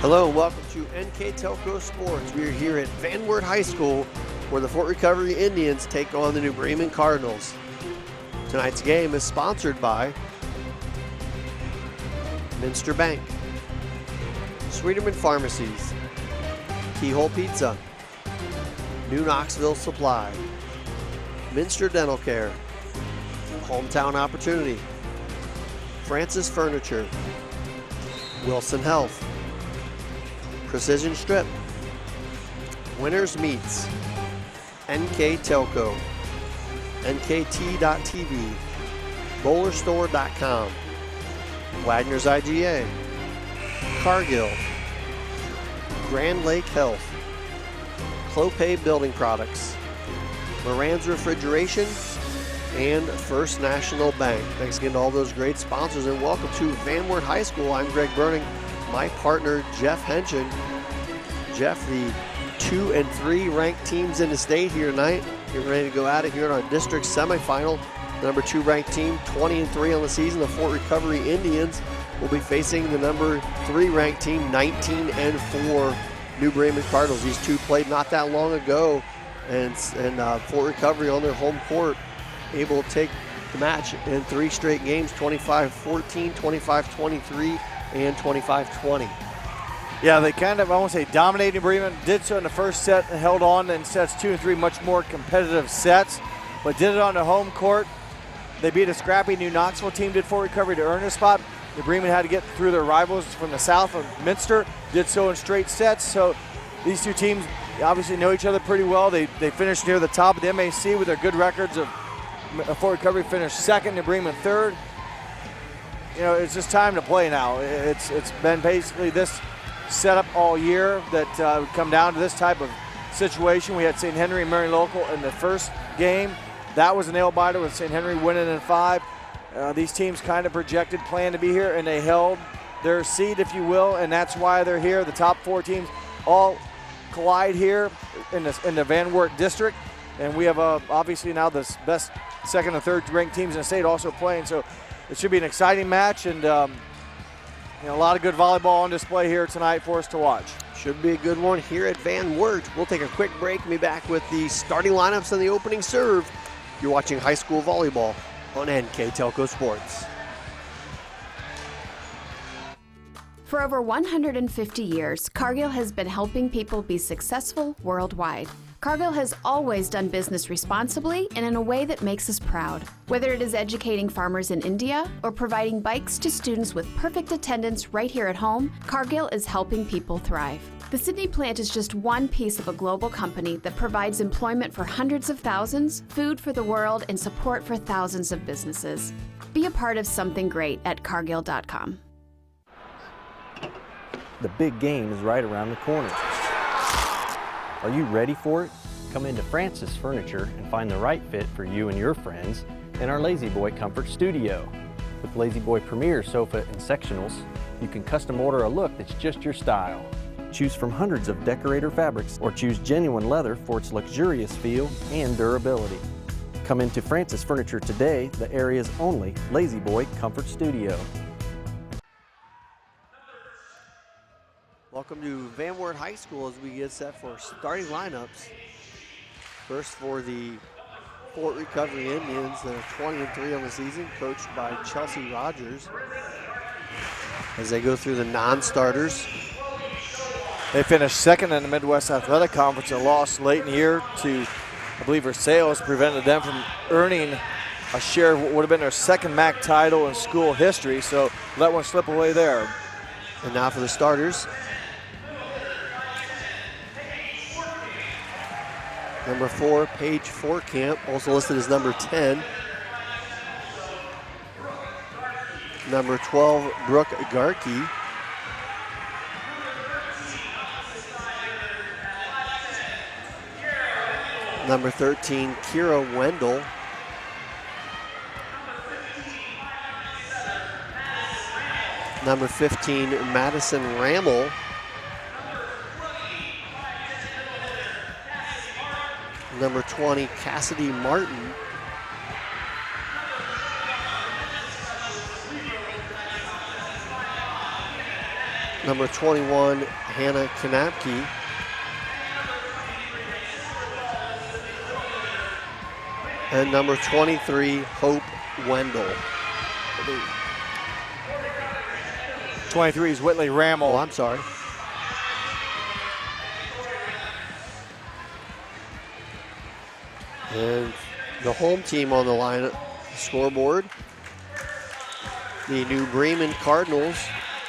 Hello and welcome to NKTelco Sports. We are here at Van Wert High School where the Fort Recovery Indians take on the New Bremen Cardinals. Tonight's game is sponsored by Minster Bank, Sweeterman Pharmacies, Keyhole Pizza, New Knoxville Supply, Minster Dental Care, Hometown Opportunity, Francis Furniture, Wilson Health, Precision Strip, Winners Meats, NKTelco, NKT.TV, BowlerStore.com, Wagner's IGA, Cargill, Grand Lake Health, Clopay Building Products, Moran's Refrigeration, and First National Bank. Thanks again to all those great sponsors, and welcome to Van Wert High School. I'm Greg Burning, my partner Jeff Henchen. Jeff, the 2 and 3 ranked teams in the state here tonight. Getting ready to go at it here in our district semifinal. The number 2 ranked team, 20 and 3 on the season. The Fort Recovery Indians will be facing the number 3 ranked team, 19 and 4 New Bremen Cardinals. These two played not that long ago, and Fort Recovery on their home court able to take the match in 3 straight games, 25-14, 25-23, and 25-20. Yeah, they kind of, I won't say dominated Bremen, did so in the first set and held on in sets 2 and 3, much more competitive sets, but did it on the home court. They beat a scrappy New Knoxville team, did Fort Recovery to earn a spot. The Bremen had to get through their rivals from the south of Minster, did so in straight sets. So these two teams obviously know each other pretty well. They finished near the top of the MAC with their good records of Fort Recovery finished second, New Bremen third. You know, it's just time to play now. It's been basically this setup all year that would come down to this type of situation. We had St. Henry and Marion Local in the first game. That was a nail biter with St. Henry winning in 5. These teams kind of projected, planned to be here, and they held their seed, if you will, and that's why they're here. The top 4 teams all collide here in the Van Wert district, and we have obviously now the best second and third ranked teams in the state also playing, so it should be an exciting match, and a lot of good volleyball on display here tonight for us to watch. Should be a good one here at Van Wert. We'll take a quick break and be back with the starting lineups and the opening serve. You're watching high school volleyball on NKTelco Sports. For over 150 years, Cargill has been helping people be successful worldwide. Cargill has always done business responsibly and in a way that makes us proud. Whether it is educating farmers in India or providing bikes to students with perfect attendance right here at home, Cargill is helping people thrive. The Sydney plant is just one piece of a global company that provides employment for hundreds of thousands, food for the world, and support for thousands of businesses. Be a part of something great at Cargill.com. The big game is right around the corner. Are you ready for it? Come into Francis Furniture and find the right fit for you and your friends in our Lazy Boy Comfort Studio. With Lazy Boy Premier Sofa and Sectionals, you can custom order a look that's just your style. Choose from hundreds of decorator fabrics or choose genuine leather for its luxurious feel and durability. Come into Francis Furniture today, the area's only Lazy Boy Comfort Studio. Welcome to Van Wert High School as we get set for starting lineups. First for the Fort Recovery Indians, they're 20 and 3 on the season, coached by Chelsea Rogers. As they go through the non-starters. They finished second in the Midwest Athletic Conference and lost late in the year to, I believe, Versailles, prevented them from earning a share of what would have been their second MAC title in school history, so let one slip away there. And now for the starters. Number 4, Paige Forkamp, also listed as number 10. Number 12, Brooke Garkey. Number 13, Kira Wendell. Number 15, Madison Rammel. Number 20, Cassidy Martin. number 21, Hannah Kanapke. And number 23, Hope Wendell. 23 is Whitley Rammel. Oh, I'm sorry. And the home team on the line scoreboard, the New Bremen Cardinals.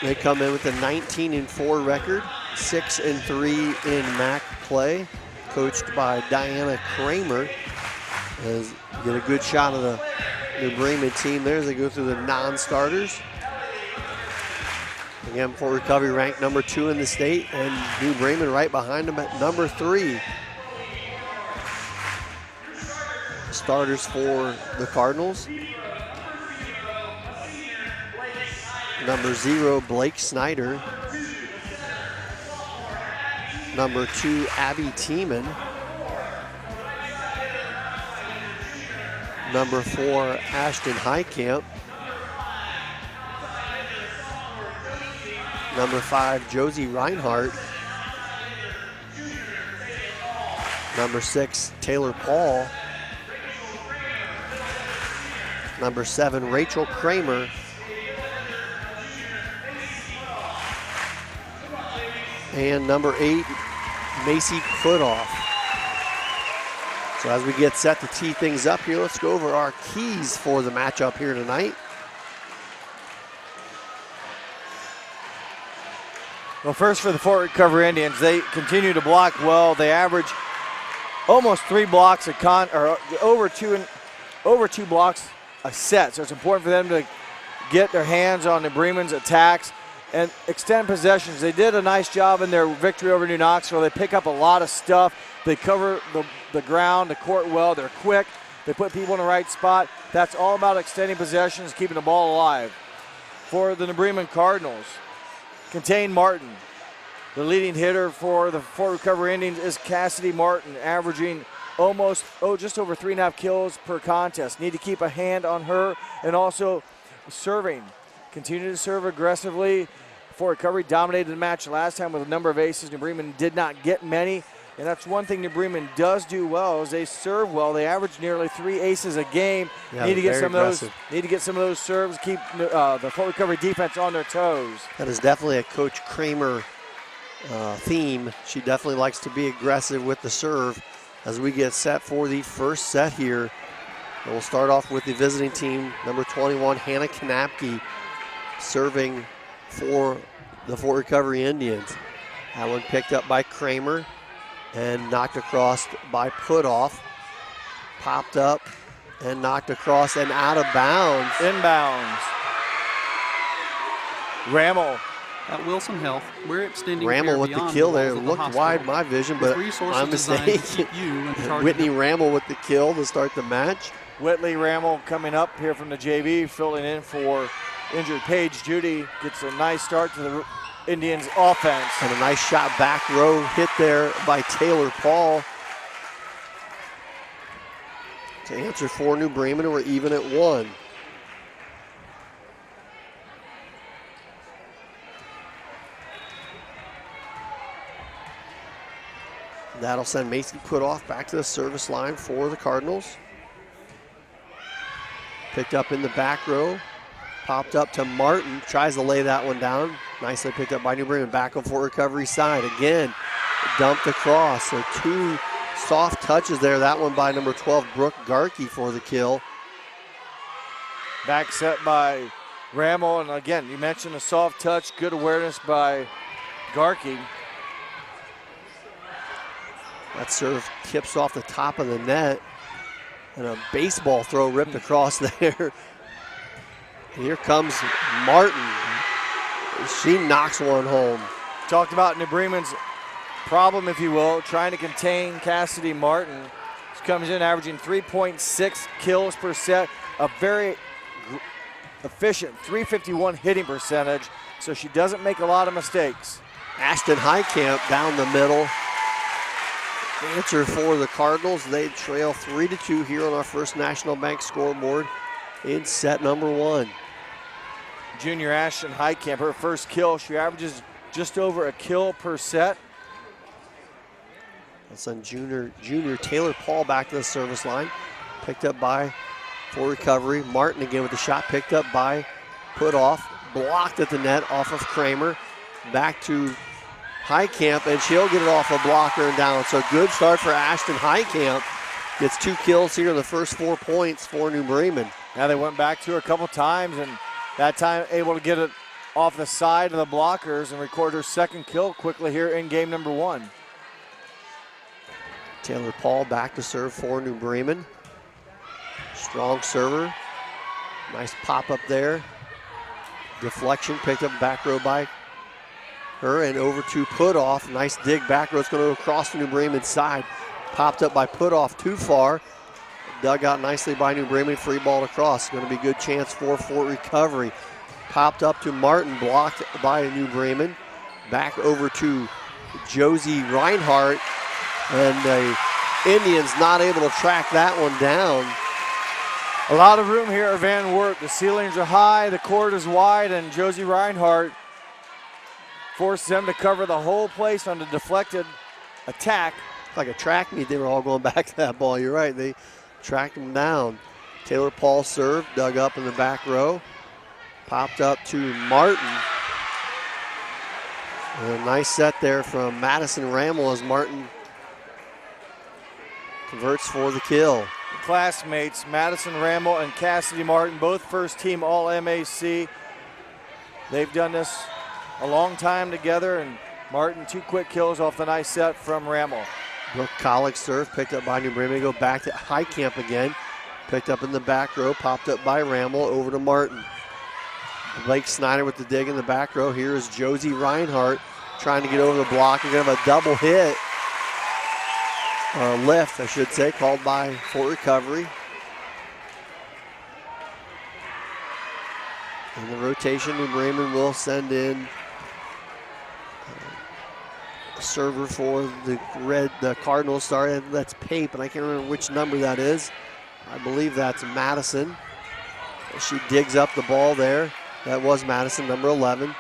They come in with a 19-4 record, 6-3 in MAC play, coached by Diana Kramer. As you get a good shot of the New Bremen team there as they go through the non-starters. Again, Fort Recovery ranked number 2 in the state, and New Bremen right behind them at number 3. Starters for the Cardinals. Number 0, Blake Snyder. Number 2, Abby Tiemann. Number 4, Ashton Heitkamp. Number 5, Josie Reinhardt. Number 6, Taylor Paul. Number 7, Rachel Kramer. And number 8, Macy Putoff. So as we get set to tee things up here, let's go over our keys for the matchup here tonight. Well, first for the Fort Recovery Indians, they continue to block well. They average almost 3 blocks over two blocks a set. So it's important for them to get their hands on the Bremen's attacks and extend possessions. They did a nice job in their victory over New Knoxville. They pick up a lot of stuff. They cover the ground, the court well. They're quick. They put people in the right spot. That's all about extending possessions, keeping the ball alive. For the New Bremen Cardinals, contain Martin. The leading hitter for the Fort Recovery Indians is Cassidy Martin, averaging just over 3.5 kills per contest. Need to keep a hand on her, and also serving. Continue to serve aggressively. Fort Recovery dominated the match last time with a number of aces. New Bremen did not get many, and that's one thing New Bremen does do well is they serve well. They average nearly 3 aces a game. Yeah, need to get some aggressive. Need to get some of those serves. Keep the Fort Recovery defense on their toes. That is definitely a Coach Kramer theme. She definitely likes to be aggressive with the serve as we get set for the first set here. And we'll start off with the visiting team, number 21, Hannah Kanapke, serving for the Fort Recovery Indians. That one picked up by Kramer and knocked across by Putoff. Popped up and knocked across and out of bounds. Inbounds. Rammel. At Wilson Health, we're extending Rammel care with the beyond kill the there. walls of the Looked hospital, wide my vision, but with resources my designed mistake. to keep you in charge Whitney of the- Rammel with the kill to start the match. Whitley Rammel coming up here from the JV, filling in for injured Paige Judy. Gets a nice start to the Indians offense. And a nice shot back row hit there by Taylor Paul. To answer for New Bremen, we're even at 1. That'll send Macy Putoff back to the service line for the Cardinals. Picked up in the back row. Popped up to Martin. Tries to lay that one down. Nicely picked up by New Bremen. Back on Fort Recovery side. Again, dumped across. So 2 soft touches there. That one by number 12, Brooke Garkey for the kill. Back set by Rammel. And again, you mentioned a soft touch. Good awareness by Garkey. That serve tips off the top of the net. And a baseball throw ripped across there. And here comes Martin. She knocks one home. Talked about New Bremen's problem, if you will, trying to contain Cassidy Martin. She comes in averaging 3.6 kills per set, a very efficient 351 hitting percentage, so she doesn't make a lot of mistakes. Ashton Heitkamp down the middle. Answer for the Cardinals. They trail 3-2 here on our First National Bank scoreboard in set number 1. Junior Ashton Heitkamp, her first kill, she averages just over a kill per set. Let's send junior Taylor Paul back to the service line. Picked up by, for recovery. Martin again with the shot, picked up by Putoff. Blocked at the net off of Kramer. Back to Highcamp, and she'll get it off a blocker and down. So good start for Ashton Highcamp. Gets 2 kills here in the first 4 points for New Bremen. Now they went back to her a couple times, and that time able to get it off the side of the blockers and record her second kill quickly here in game number 1. Taylor Paul back to serve for New Bremen. Strong server. Nice pop up there. Deflection picked up back row by her and over to Putoff. Nice dig back row. It's going to go across the New Bremen side. Popped up by Putoff too far. Dug out nicely by New Bremen. Free ball across. Going to be a good chance for Fort recovery. Popped up to Martin. Blocked by New Bremen. Back over to Josie Reinhardt. And the Indians not able to track that one down. A lot of room here at Van Wert. The ceilings are high, the court is wide, and Josie Reinhardt forces them to cover the whole place on the deflected attack. Like a track meet, they were all going back to that ball. You're right, they tracked them down. Taylor Paul served, dug up in the back row. Popped up to Martin. And a nice set there from Madison Rammel as Martin converts for the kill. Classmates Madison Rammel and Cassidy Martin, both first team All-MAC. They've done this a long time together, and Martin 2 quick kills off the nice set from Rammel. Brooke Collick serve, picked up by New Bremen. Go back to Highcamp again. Picked up in the back row, popped up by Rammel, over to Martin. Blake Snyder with the dig in the back row. Here is Josie Reinhardt trying to get over the block. You're going to have a double hit. Lift, I should say, called by Fort Recovery. In the rotation, New Bremen will send in a server for the Cardinals. Sorry, that's Pape, and I can't remember which number that is. I believe that's Madison. She digs up the ball there. That was Madison, number 11.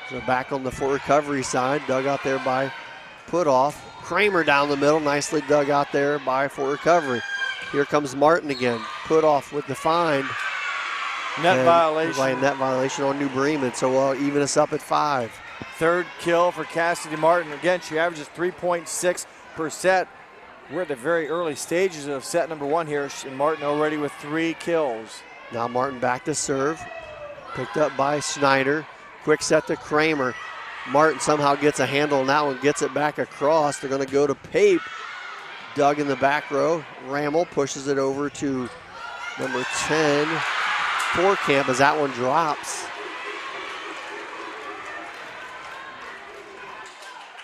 So back on the Fort Recovery side, dug out there by Putoff. Kramer down the middle, nicely dug out there by Fort Recovery. Here comes Martin again. Putoff with the find. Net violation. Like a net violation on New Bremen, so we'll even us up at 5. Third kill for Cassidy Martin. Again, she averages 3.6 per set. We're at the very early stages of set number 1 here, and Martin already with 3 kills. Now Martin back to serve. Picked up by Snyder. Quick set to Kramer. Martin somehow gets a handle on that one, gets it back across. They're going to go to Pape. Dug in the back row. Rammel pushes it over to number 10, Forkamp, as that one drops.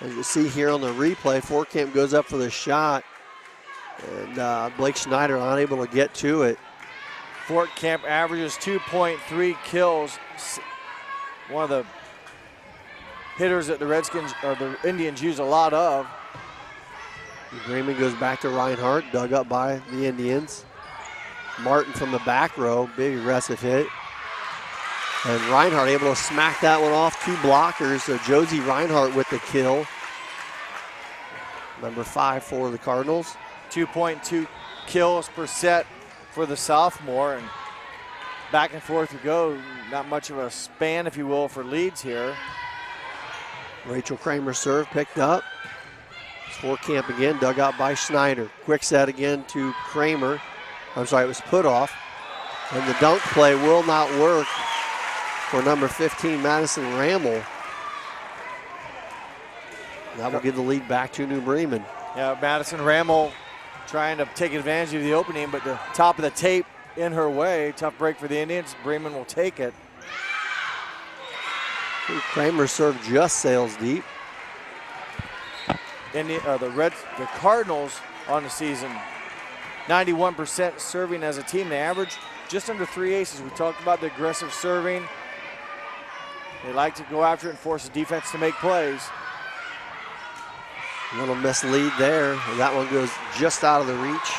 As you see here on the replay, Forkamp goes up for the shot, and Blake Schneider unable to get to it. Fort Camp averages 2.3 kills. One of the hitters that the Redskins or the Indians use a lot of. Bremen goes back to Reinhardt, dug up by the Indians. Martin from the back row, big aggressive hit. And Reinhardt able to smack that one off 2 blockers. So Josie Reinhardt with the kill. Number 5 for the Cardinals. 2.2 kills per set for the sophomore, and back and forth we go. Not much of a span, if you will, for leads here. Rachel Kramer serve picked up. It's Forkamp again, dug out by Schneider. Quick set again to Kramer. I'm sorry, it was Putoff. And the dunk play will not work for number 15, Madison Rammel. That will give the lead back to New Bremen. Yeah, Madison Rammel trying to take advantage of the opening, but the top of the tape in her way. Tough break for the Indians. Bremen will take it. Kramer serve just sails deep. The Cardinals on the season, 91% serving as a team. They average just under 3 aces. We talked about the aggressive serving. They like to go after it and force the defense to make plays. A little mislead there. That one goes just out of the reach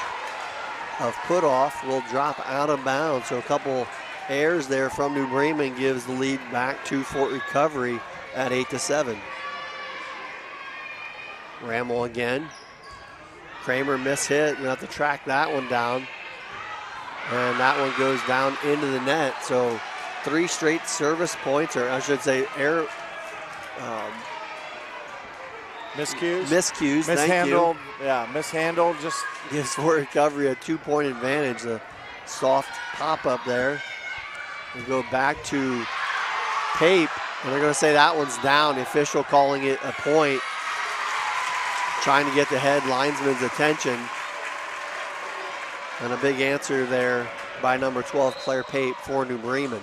of Putoff. Will drop out of bounds. So a couple errors there from New Bremen gives the lead back to Fort Recovery at 8-7. Ramel again. Kramer mishit, and have to track that one down. And that one goes down into the net. So 3 straight service points, or I should say miscues. Miscues, thank Mishandled. Yeah, mishandled. Just gives Fort Recovery a 2-point advantage. The soft pop-up there. We go back to Pape, and they're going to say that one's down. The official calling it a point, trying to get the head linesman's attention. And a big answer there by number 12, Claire Pape, for New Bremen.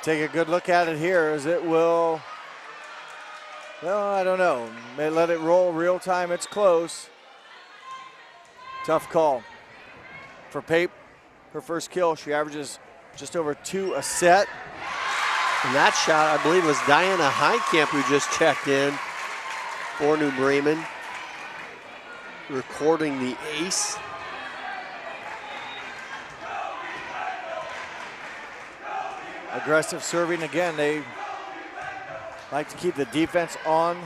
take a good look at it here as it will, well, I don't know. May let it roll real time. It's close. Tough call for Pape. Her first kill, she averages just over 2 a set. And that shot, I believe, was Diana Heitkamp who just checked in for New Bremen, recording the ace. Aggressive serving again. They like to keep the defense on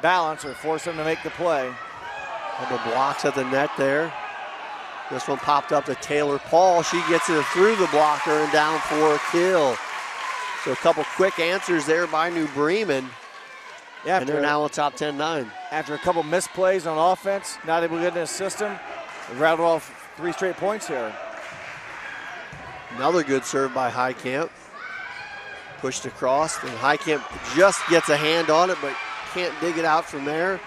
balance or force them to make the play. Couple blocks at the net there. This one popped up to Taylor Paul. She gets it through the blocker and down for a kill. So a couple quick answers there by New Bremen. Yeah, and they're now on top 10-9. After a couple misplays on offense, not able to get in the system, they rattled off 3 straight points here. Another good serve by Heitkamp. Pushed across, and Heitkamp just gets a hand on it, but can't dig it out from there.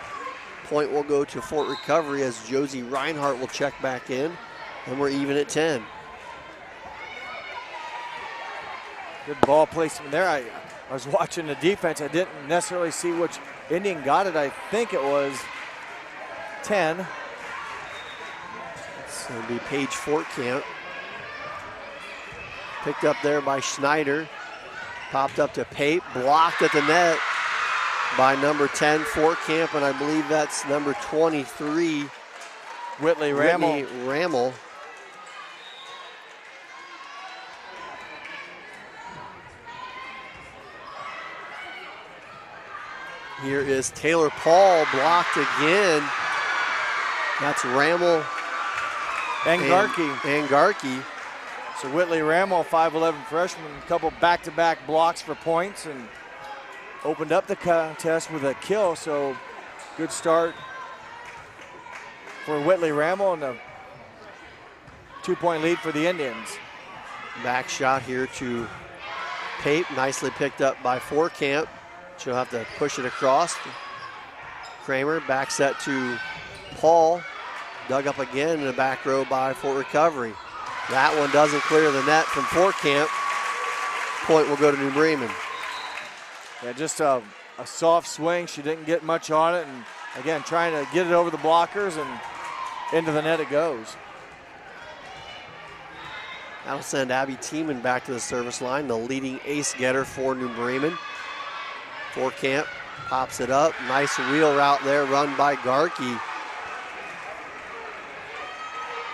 Point will go to Fort Recovery as Josie Reinhardt will check back in, and we're even at 10. Good ball placement there. I was watching the defense. I didn't necessarily see which Indian got it. I think it was 10. It's going to be Paige Fortcamp. Picked up there by Schneider. Popped up to Pape, blocked at the net by number 10, Fortcamp, and I believe that's number 23, Whitney Ramel. Here is Taylor Paul, blocked again. That's Ramel and Garkey. So Whitley Ramel, 5'11 freshman, a couple back-to-back blocks for points and opened up the contest with a kill. So good start for Whitley Ramel and a 2-point lead for the Indians. Back shot here to Pape, nicely picked up by Fortcamp. She'll have to push it across. Kramer, back set to Paul. Dug up again in the back row by Fort Recovery. That one doesn't clear the net from Fortcamp. Point will go to New Bremen. Yeah, just a soft swing. She didn't get much on it. And again, trying to get it over the blockers and into the net it goes. That'll send Abby Tiemann back to the service line, the leading ace getter for New Bremen. Fortcamp pops it up. Nice wheel route there run by Garkey.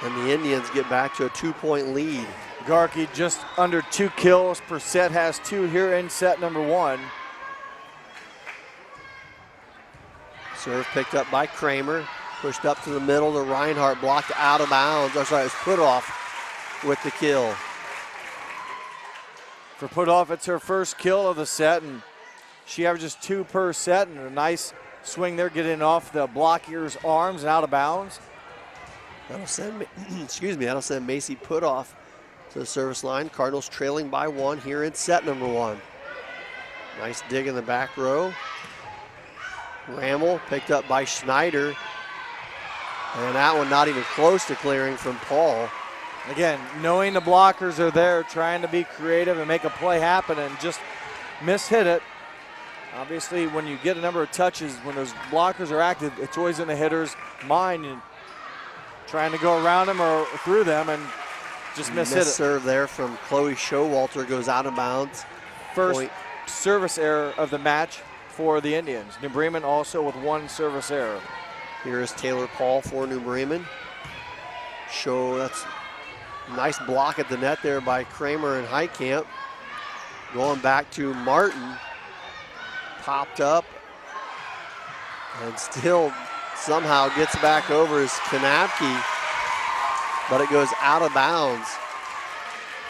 And the Indians get back to a 2-point lead. Garkey just under 2 kills per set, has 2 here in set number 1. Serve picked up by Kramer. Pushed up to the middle to Reinhardt, blocked out of bounds. It was put off with the kill. For put off, it's her first kill of the set, and she averages 2 per set, and a nice swing there, getting off the blocker's arms and out of bounds. That'll send, that'll send Macy Putoff to the service line. Cardinals trailing by 1 here in set number 1. Nice dig in the back row. Ramel picked up by Schneider. And that one not even close to clearing from Paul. Again, knowing the blockers are there, trying to be creative and make a play happen and just mishit it. Obviously, when you get a number of touches, when those blockers are active, it's always in the hitter's mind. And trying to go around them or through them and just mishit it. Serve there from Chloe Showalter goes out of bounds. First Point. Service error of the match for the Indians. New Bremen also with 1 service error. Here is Taylor Paul for New Bremen. That's nice block at the net there by Kramer and Heitkamp. Going back to Martin. popped up and still somehow gets back over is Kanapke, but it goes out of bounds.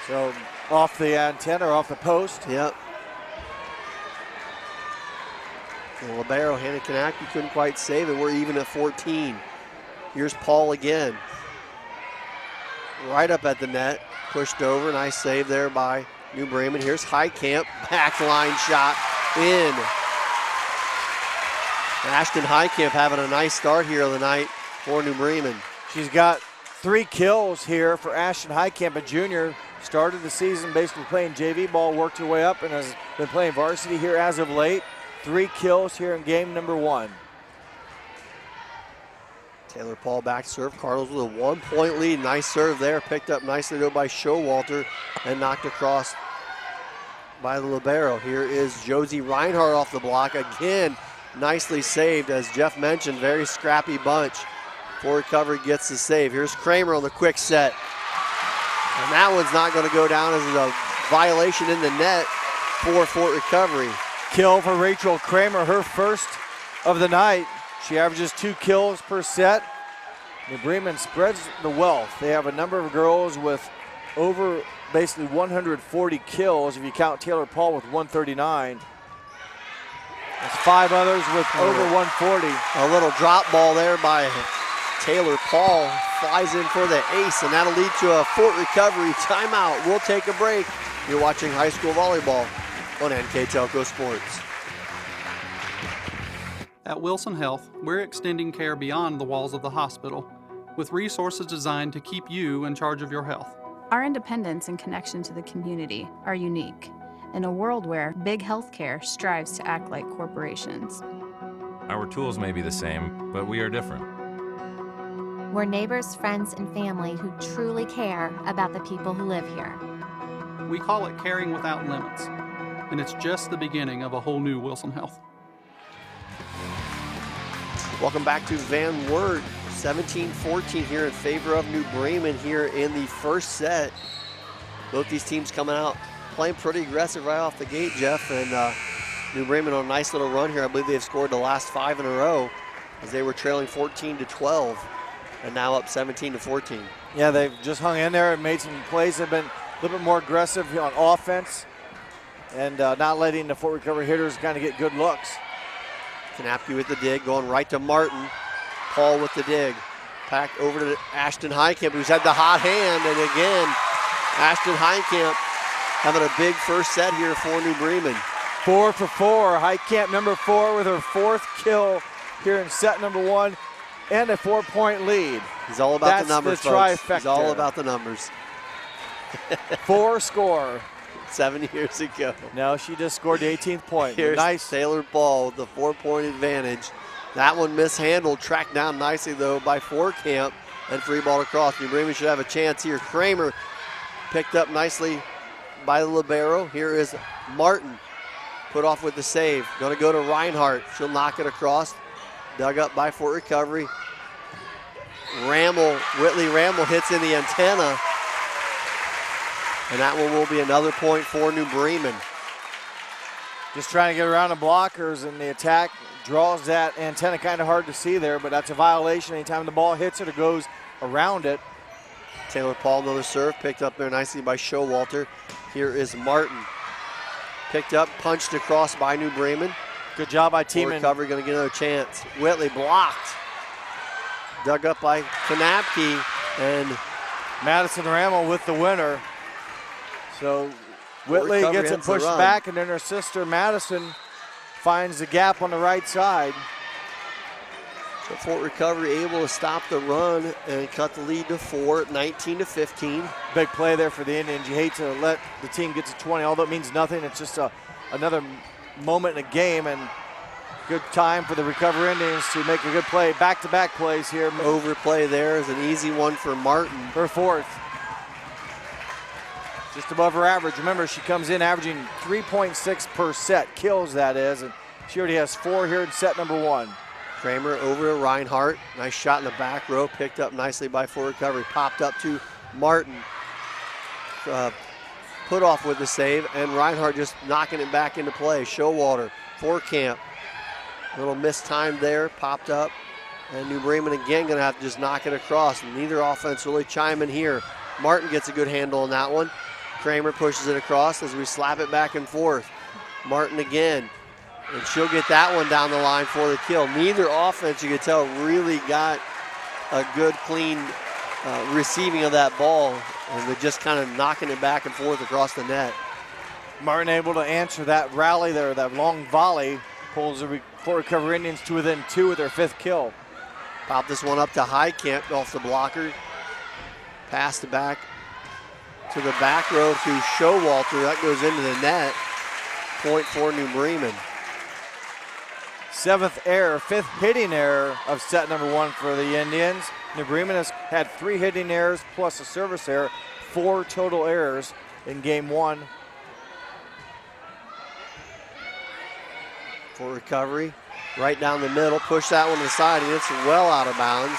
So off the antenna or off the post. Yep. And libero, Hannah Kanapke, couldn't quite save it. We're even at 14. Here's Paul again. Right up at the net, pushed over. Nice save there by New Bremen. Here's Heitkamp, backline shot in. Ashton Heitkamp having a nice start here of the night for New Bremen. She's got 3 kills here for Ashton Heitkamp, a junior. Started the season basically playing JV ball, worked her way up, and has been playing varsity here as of late. 3 kills here in game number 1. Taylor Paul back to serve. Cardinals with a 1-point lead. Nice serve there. Picked up nicely though by Showalter and knocked across by the libero. Here is Josie Reinhardt off the block. Again, nicely saved. As Jeff mentioned, very scrappy bunch. Fort Recovery gets the save. Here's Kramer on the quick set. And that one's not going to go down as a violation in the net for Fort Recovery. Kill for Rachel Kramer, her first of the night. She averages 2 kills per set. New Bremen spreads the wealth. They have a number of girls with over basically 140 kills if you count Taylor Paul with 139. There's 5 others with over 140. A little drop ball there by Taylor Paul. Flies in for the ace, and that'll lead to a Fort Recovery timeout. We'll take a break. You're watching high school volleyball on NKTelco Sports. At Wilson Health, we're extending care beyond the walls of the hospital with resources designed to keep you in charge of your health. Our independence and connection to the community are unique in a world where big healthcare strives to act like corporations. Our tools may be the same, but we are different. We're neighbors, friends, and family who truly care about the people who live here. We call it caring without limits, and it's just the beginning of a whole new Wilson Health. Welcome back to Van Wert. 17-14 here in favor of New Bremen here in the first set. Both these teams coming out playing pretty aggressive right off the gate, Jeff, and New Bremen on a nice little run here. I believe they've scored the last 5 in a row as they were trailing 14-12 and now up 17-14. Yeah, they've just hung in there and made some plays. They've been a little bit more aggressive on offense and not letting the Fort Recovery hitters kind of get good looks. Kanapke with the dig, going right to Martin. Paul with the dig. Packed over to Ashton Heitkamp, who's had the hot hand. And again, Ashton Heitkamp having a big first set here for New Bremen. 4 for 4. Heitkamp number 4 with her 4th kill here in set number 1 and a 4-point lead. He's all about the numbers, the folks. trifecta. He's all about the numbers. 4 score. 7 years ago. No, she just scored the 18th point. Here's Nice. Taylor Ball with the 4-point advantage. That one mishandled, tracked down nicely though by Camp, and free ball across. New Bremen should have a chance here. Kramer picked up nicely by the libero. Here is Martin, put off with the save. Gonna go to Reinhardt. She'll knock it across. Dug up by Fort Recovery. Whitley Ramble hits in the antenna. And that one will be another point for New Bremen. Just trying to get around the blockers, and the attack draws that antenna kind of hard to see there, but that's a violation anytime the ball hits it or goes around it. Taylor Paul, another serve, picked up there nicely by Showalter. Here is Martin. Picked up, punched across by New Bremen. Good job by team. Recovery, going to get another chance. Whitley blocked. Dug up by Kanapke, and Madison Rammel with the winner. So Whitley gets it pushed back, and then her sister Madison finds the gap on the right side. So Fort Recovery able to stop the run and cut the lead to 4, 19-15. Big play there for the Indians. You hate to let the team get to 20, although it means nothing. It's just another moment in a game, and good time for the Recovery Indians to make a good play. Back-to-back plays here. Overplay there is an easy one for Martin. Her 4th. Just above her average. Remember, she comes in averaging 3.6 per set, kills that is, and she already has 4 here in set number 1. Kramer over to Reinhardt. Nice shot in the back row, picked up nicely by Fort Recovery. Popped up to Martin. Put off with the save, and Reinhardt just knocking it back into play. Showalter Camp. A little mistimed there, popped up. And New Bremen again going to have to just knock it across. Neither offense really chiming here. Martin gets a good handle on that one. Kramer pushes it across as we slap it back and forth. Martin again. And she'll get that one down the line for the kill. Neither offense, you can tell, really got a good, clean receiving of that ball. And they're just kind of knocking it back and forth across the net. Martin able to answer that rally there, that long volley, pulls the Fort Recovery Indians to within 2 with their 5th kill. Pop this one up to Camp off the blocker. Pass it back to the back row to Showalter. That goes into the net. Point for New Bremen. 7th error, 5th hitting error of set number 1 for the Indians. New Bremen has had 3 hitting errors plus a service error, 4 total errors in game 1. For recovery, right down the middle, push that one to the side, and it's well out of bounds.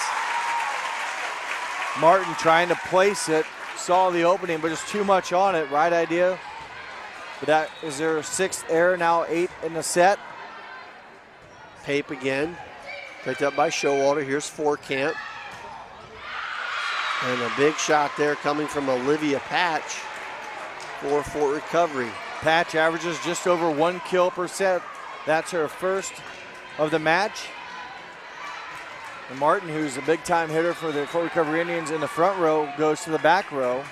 Martin trying to place it, saw the opening, but just too much on it. Right idea. But that is their 6th error, now 8 in the set. Pape again, picked up by Showalter. Here's Camp. And a big shot there coming from Olivia Patch for Fort Recovery. Patch averages just over 1 kill per set. That's her 1st of the match. And Martin, who's a big-time hitter for the Fort Recovery Indians in the front row, goes to the back row.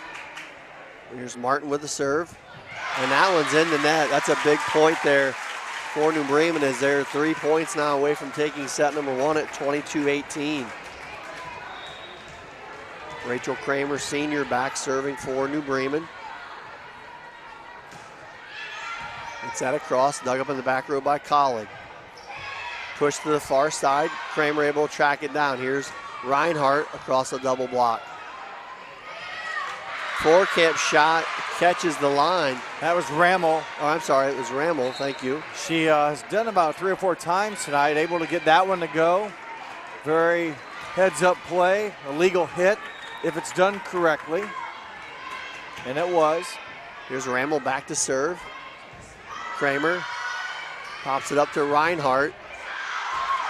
Here's Martin with the serve. And that one's in the net. That's a big point there for New Bremen, as they're 3 points now away from taking set number 1 at 22-18. Rachel Kramer, senior, back serving for New Bremen. It's that across, dug up in the back row by Collig. Push to the far side. Kramer able to track it down. Here's Reinhardt across the double block. Camp shot, catches the line. That was Rammel. Oh, I'm sorry, it was Rammel, thank you. She has done about 3 or 4 times tonight, able to get that one to go. Very heads-up play, a legal hit if it's done correctly. And it was. Here's Rammel back to serve. Kramer pops it up to Reinhardt.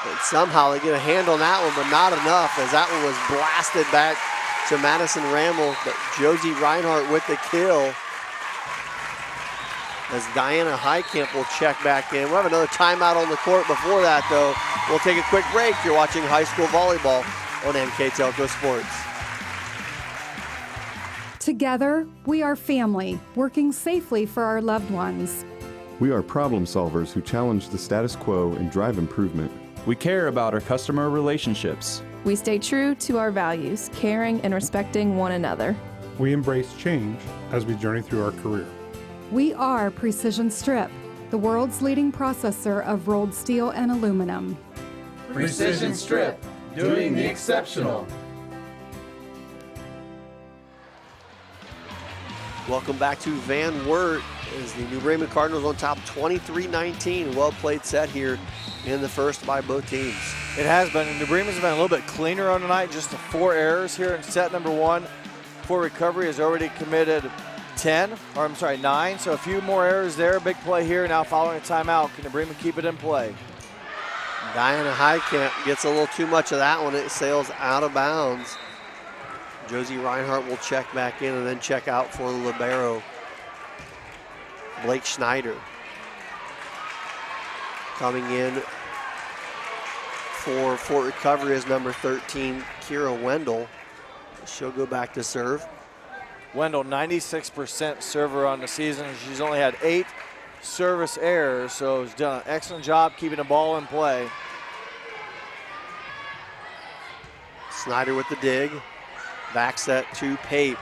And somehow they get a hand on that one, but not enough, as that one was blasted back to Madison Rammel. But Josie Reinhardt with the kill, as Diana Highcamp will check back in. We'll have another timeout on the court. Before that, though, we'll take a quick break. You're watching high school volleyball on NKTelco Sports. Together, we are family, working safely for our loved ones. We are problem solvers who challenge the status quo and drive improvement. We care about our customer relationships. We stay true to our values, caring and respecting one another. We embrace change as we journey through our career. We are Precision Strip, the world's leading processor of rolled steel and aluminum. Precision Strip, doing the exceptional. Welcome back to Van Wert, as the New Bremen Cardinals on top 23-19. Well played set here in the first by both teams. It has been, and New Bremen's been a little bit cleaner on the night, just the 4 errors here in set number 1. Fort Recovery has already committed 9, so a few more errors there. Big play here now following a timeout. Can New Bremen keep it in play? Diana Highcamp gets a little too much of that one. It sails out of bounds. Josie Reinhardt will check back in and then check out for the libero, Blake Schneider. Coming in for Fort Recovery is number 13, Kira Wendell. She'll go back to serve. Wendell, 96% server on the season. She's only had 8 service errors, so has done an excellent job keeping the ball in play. Snyder with the dig. Back set to Pape.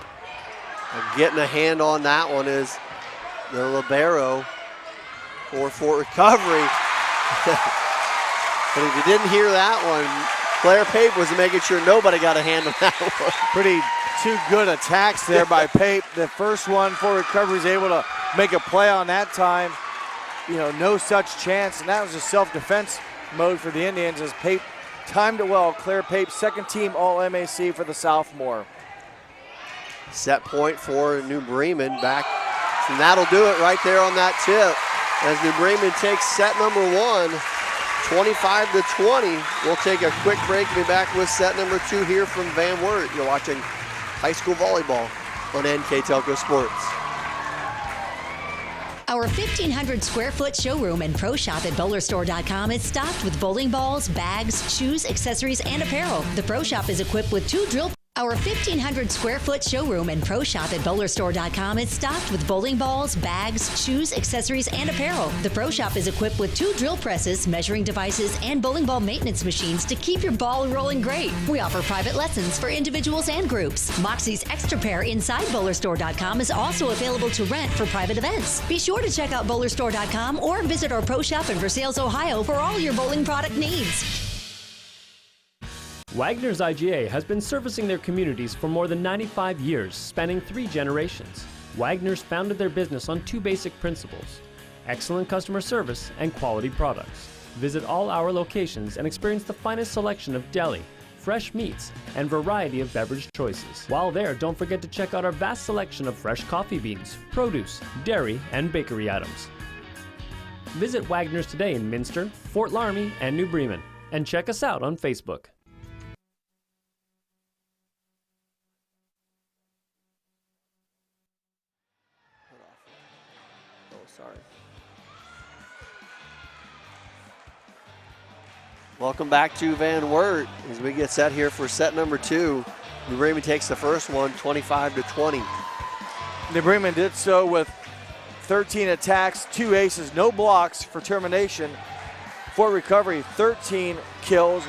And getting a hand on that one is the libero for Fort Recovery. But if you didn't hear that one, Claire Pape was making sure nobody got a hand on that one. Pretty 2 good attacks there by Pape. The first one, Fort Recovery is able to make a play on that time. You know, no such chance, and that was a self-defense mode for the Indians as Pape timed it well. Claire Pape, second team All-MAC for the sophomore. Set point for New Bremen back, and that'll do it right there on that tip. as New Bremen takes set number 1, 25-20. We'll take a quick break and be back with set number 2 here from Van Wert. You're watching high school volleyball on NKTelco Sports. Our 1,500 square foot showroom and pro shop at bowlerstore.com is stocked with bowling balls, bags, shoes, accessories, and apparel. The pro shop is equipped with 2 drill. Our 1,500 square foot showroom and pro shop at bowlerstore.com is stocked with bowling balls, bags, shoes, accessories, and apparel. The pro shop is equipped with 2 drill presses, measuring devices, and bowling ball maintenance machines to keep your ball rolling great. We offer private lessons for individuals and groups. Moxie's Extra Pair inside bowlerstore.com is also available to rent for private events. Be sure to check out bowlerstore.com or visit our pro shop in Versailles, Ohio for all your bowling product needs. Wagner's IGA has been servicing their communities for more than 95 years, spanning 3 generations. Wagner's founded their business on 2 basic principles: excellent customer service and quality products. Visit all our locations and experience the finest selection of deli, fresh meats, and variety of beverage choices. While there, don't forget to check out our vast selection of fresh coffee beans, produce, dairy, and bakery items. Visit Wagner's today in Minster, Fort Laramie, and New Bremen, and check us out on Facebook. Welcome back to Van Wert as we get set here for set number 2. New Bremen takes the first one, 25-20. New Bremen did so with 13 attacks, 2 aces, no blocks for termination. Fort Recovery, 13 kills,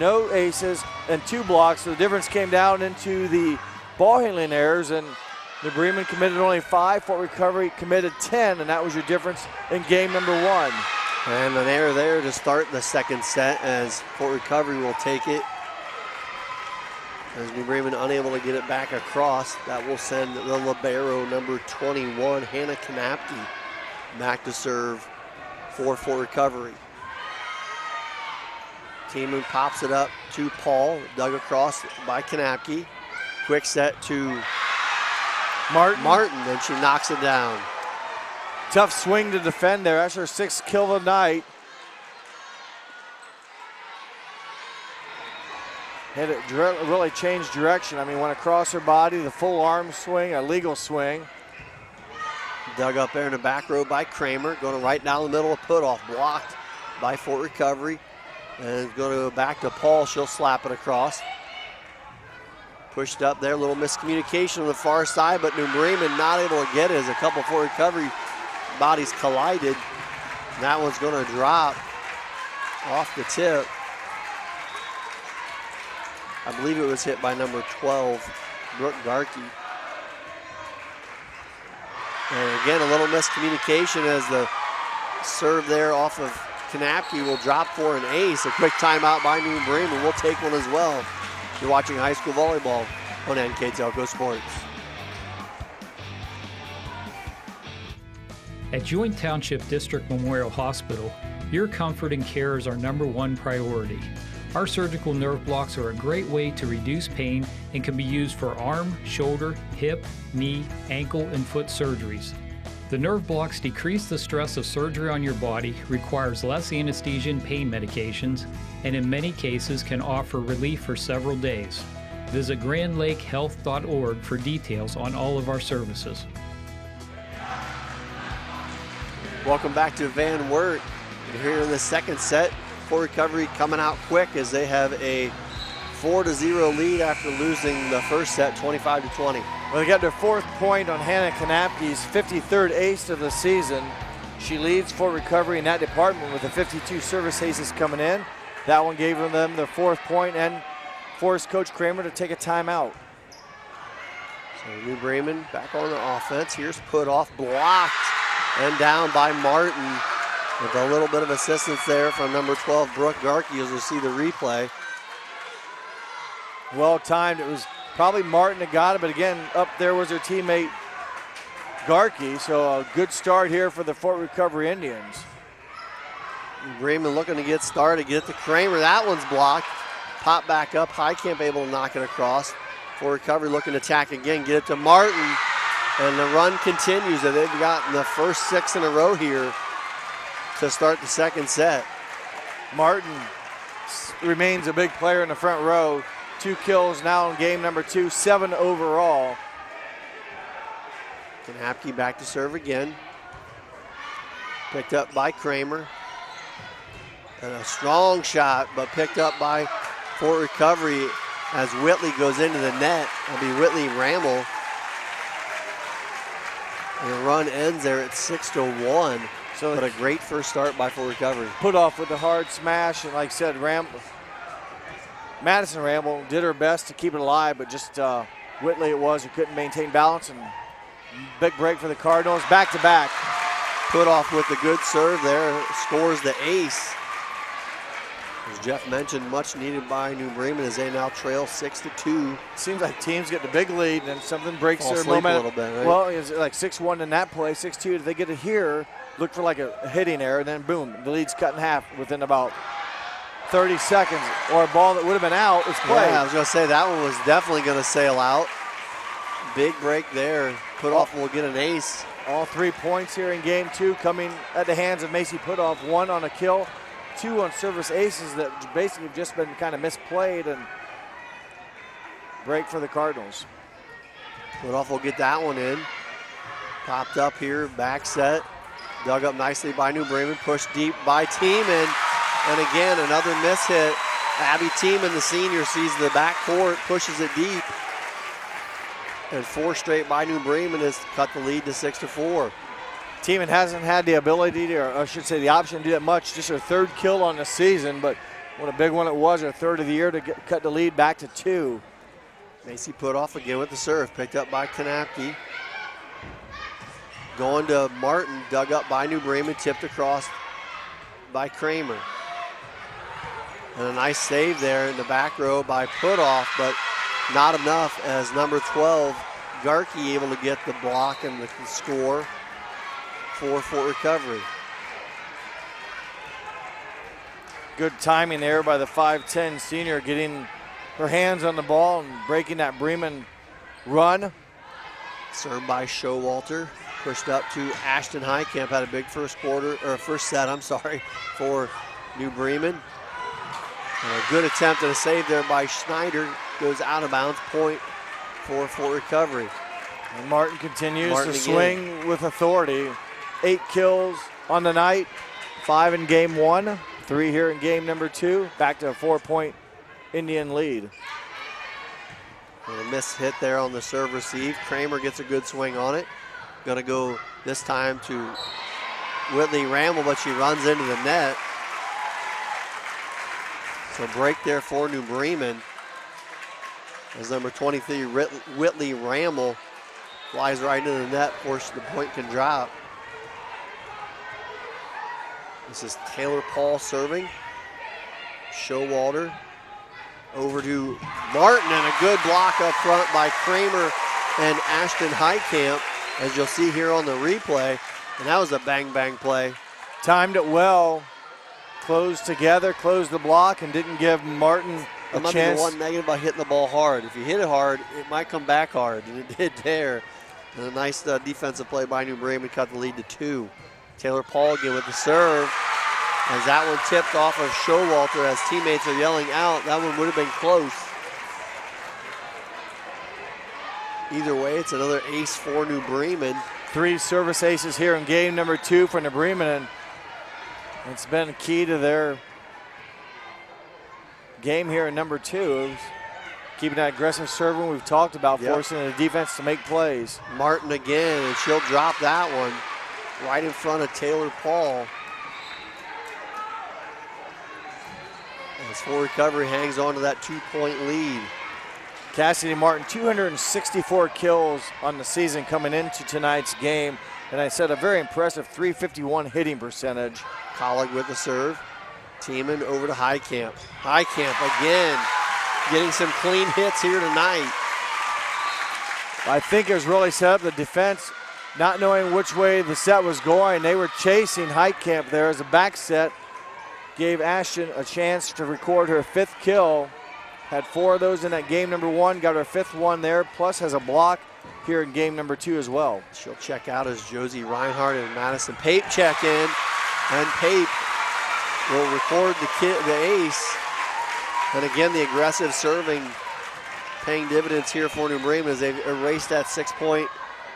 no aces, and 2 blocks. So the difference came down into the ball handling errors, and New Bremen committed only 5, Fort Recovery committed 10, and that was your difference in game number 1. And an error there to start the second set as Fort Recovery will take it. As New Bremen unable to get it back across, that will send the libero number 21, Hannah Kanapke, back to serve for Fort Recovery. Team pops it up to Paul, dug across by Kanapke. Quick set to Martin, and she knocks it down. Tough swing to defend there. That's her 6th kill of the night. Had it really changed direction. I mean, went across her body, the full arm swing, a legal swing. Dug up there in the back row by Kramer, going right down the middle of put-off, blocked by Fort Recovery. And going to go back to Paul, she'll slap it across. Pushed up there, a little miscommunication on the far side, but New Bremen not able to get it as a couple Fort Recovery bodies collided. And that one's going to drop off the tip. I believe it was hit by number 12, Brooke Garkey. And again, a little miscommunication as the serve there off of Kanapke will drop for an ace. A quick timeout by New Bremen. We'll take one as well. You're watching high school volleyball on NKTelco Sports. At Joint Township District Memorial Hospital, your comfort and care is our #1 priority. Our surgical nerve blocks are a great way to reduce pain and can be used for arm, shoulder, hip, knee, ankle, and foot surgeries. The nerve blocks decrease the stress of surgery on your body, requires less anesthesia and pain medications, and in many cases can offer relief for several days. Visit grandlakehealth.org for details on all of our services. Welcome back to Van Wert. Here in the second set, Fort Recovery coming out quick as they have a 4-0 lead after losing the first set, 25-20. Well, they got their 4th point on Hannah Kanapke's 53rd ace of the season. She leads Fort Recovery in that department with the 52 service aces coming in. That one gave them their 4th point and forced Coach Kramer to take a timeout. So New Bremen back on the offense. Here's put off, blocked, and down by Martin with a little bit of assistance there from number 12, Brooke Garkey, as you'll see the replay. Well timed. It was probably Martin that got it, but again, up there was her teammate Garkey, so a good start here for the Fort Recovery Indians. Bremen looking to get started, get to Kramer. That one's blocked. Pop back up. Highcamp able to knock it across. Fort Recovery looking to attack again, get it to Martin. And the run continues. They've gotten the first 6 in a row here to start the second set. Martin remains a big player in the front row. 2 kills now in game number 2, 7 overall. Knapke back to serve again. Picked up by Kramer. And a strong shot, but picked up by Fort Recovery as Whitley goes into the net. It'll be Whitley Ramble. And the run ends there at 6-1. But a great first start by Fort Recovery. Put off with the hard smash, and like I said, Madison Ramble did her best to keep it alive, but just Whitley it was who couldn't maintain balance, and big break for the Cardinals. Back to back. Put off with the good serve there, scores the ace. As Jeff mentioned, much needed by New Bremen as they now trail 6-2. Seems like teams get the big lead and something breaks Fall their asleep momentum. a little bit, right? Well, it's like 6-1 in that play, 6-2. If they get it here, look for like a hitting error, and then boom, the lead's cut in half within about 30 seconds, or a ball that would have been out is played. Yeah, I was going to say that one was definitely going to sail out. Big break there. Put off will get an ace. All 3 points here in game 2 coming at the hands of Macy Putoff. 1 on a kill, 2 on service aces that basically have just been kind of misplayed, and break for the Cardinals. Putoff will get that one in. Popped up here, back set. Dug up nicely by New Bremen, pushed deep by Tiemann. And again, another miss hit. Abby Tiemann, the senior, sees the back court, pushes it deep. And 4 straight by New Bremen has cut the lead to 6-4. Tiemann hasn't had the ability to, or I should say the option to do that much. Just her 3rd kill on the season, but what a big one it was, her 3rd of the year to cut the lead back to 2. Macy Putoff again with the serve, picked up by Knapke. Going to Martin, dug up by New Bremen, tipped across by Kramer. And a nice save there in the back row by Putoff, but not enough as number 12, Garkey, able to get the block and the score for Fort Recovery. Good timing there by the 5'10 senior, getting her hands on the ball and breaking that Bremen run. Served by Showalter, pushed up to Ashton Highcamp. Had a big first set, for New Bremen. And a good attempt at a save there by Schneider. Goes out of bounds, point for Fort Recovery. And Martin continues to swing with authority. 8 kills on the night, 5 in game 1, 3 here in game number 2. Back to a 4-point Indian lead. And a miss hit there on the serve receive. Kramer gets a good swing on it. Gonna go this time to Whitley Ramble, but she runs into the net. So break there for New Bremen. As number 23, Whitley Ramble, flies right into the net, forces the point can drop. This is Taylor Paul serving. Showalter over to Martin, and a good block up front by Kramer and Ashton Highcamp, as you'll see here on the replay. And that was a bang-bang play. Timed it well, closed together, closed the block, and didn't give Martin a might chance. Be the one negative by hitting the ball hard. If you hit it hard, it might come back hard, and it did there. And a nice defensive play by New Bremen, cut the lead to 2. Taylor Paul again with the serve. As that one tipped off of Showalter, as teammates are yelling out, that one would have been close. Either way, it's another ace for New Bremen. 3 service aces here in game number 2 for New Bremen, and it's been key to their game here in number 2. Keeping that aggressive serving we've talked about, forcing the defense to make plays. Martin again, and she'll drop that one right in front of Taylor Paul. As Fort Recovery hangs on to that 2-point lead. Cassidy Martin, 264 kills on the season coming into tonight's game. And I said a very impressive .351 hitting percentage. Collig with the serve. Tiemann over to Highcamp. Highcamp again, getting some clean hits here tonight. I think it was really set up the defense, not knowing which way the set was going. They were chasing Highcamp there as a back set. Gave Ashton a chance to record her 5th kill. Had 4 of those in that game number 1, got her 5th one there, plus has a block here in game number 2 as well. She'll check out as Josie Reinhardt and Madison Pape check in. And Pape will record the ace. And again, the aggressive serving paying dividends here for New Bremen as they've erased that 6-point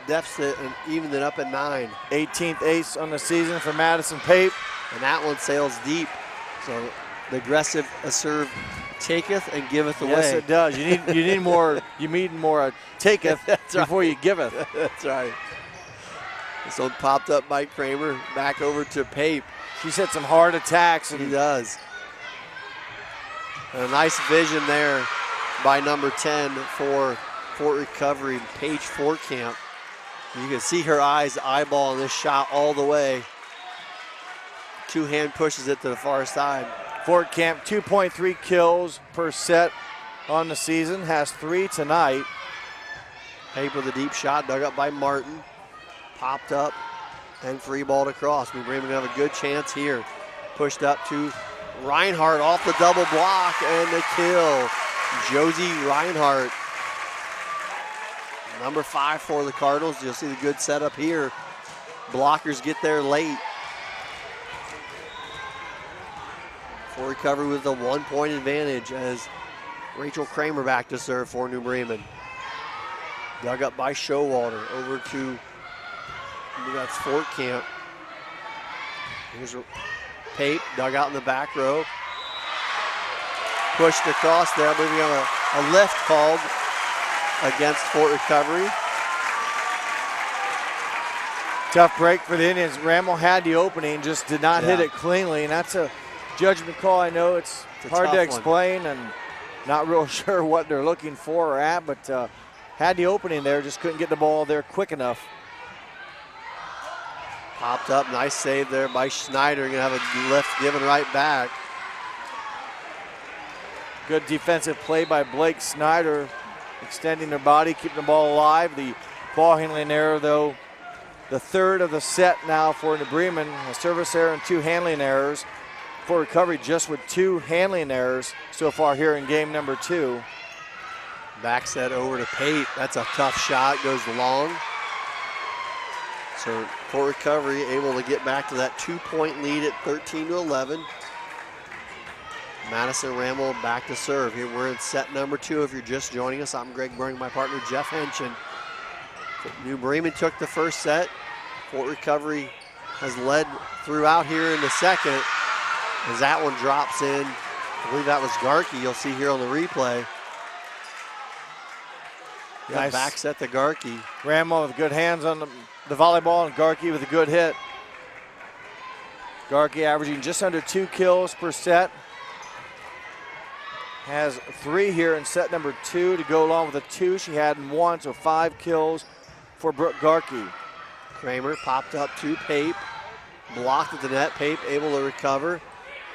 deficit and evened it up at 9. 18th ace on the season for Madison Pape. And that one sails deep. So the aggressive serve taketh and giveth away. Yes, it does. You need more. You need more taketh before you giveth. That's right. This one popped up by Kramer. Back over to Pape. She's hit some hard attacks. He does. And a nice vision there by number 10 for Fort Recovery, Paige Fortcamp. You can see her eyes eyeballing this shot all the way. Two-hand pushes it to the far side. Fortcamp, 2.3 kills per set on the season, has 3 tonight. Pape with a deep shot, dug up by Martin. Popped up and free balled across. New Bremen have a good chance here. Pushed up to Reinhardt off the double block and the kill. Josie Reinhardt. Number 5 for the Cardinals. You'll see the good setup here. Blockers get there late. For Recovery with a 1-point advantage as Rachel Kramer back to serve for New Bremen. Dug up by Showalter over to, that's Fortcamp. Here's Pape, dug out in the back row. Pushed across there, moving on a lift called against Fort Recovery. Tough break for the Indians. Ramel had the opening, just did not hit it cleanly, and that's a judgment call. I know it's hard to explain and not real sure what they're looking for or at, but had the opening there, just couldn't get the ball there quick enough. Popped up, nice save there by Schneider. Gonna have a lift given right back. Good defensive play by Blake Snyder, extending their body, keeping the ball alive. The ball handling error, though, the third of the set now for New Bremen. A service error and 2 handling errors. For Recovery, just with 2 handling errors so far here in game number 2. Back set over to Pape. That's a tough shot, goes long. So Fort Recovery able to get back to that 2-point lead at 13-11. Madison Ramel back to serve. Here we're in set number 2. If you're just joining us, I'm Greg Burning, my partner Jeff Henschen. New Bremen took the first set. Fort Recovery has led throughout here in the second. As that one drops in, I believe that was Garkey. You'll see here on the replay. Nice back set to Garkey. Ramel with good hands on the volleyball, and Garkey with a good hit. Garkey averaging just under 2 kills per set. Has 3 here in set number 2 to go along with the 2 she had in 1, so 5 kills for Brooke Garkey. Kramer popped up to Pape, blocked at the net. Pape able to recover.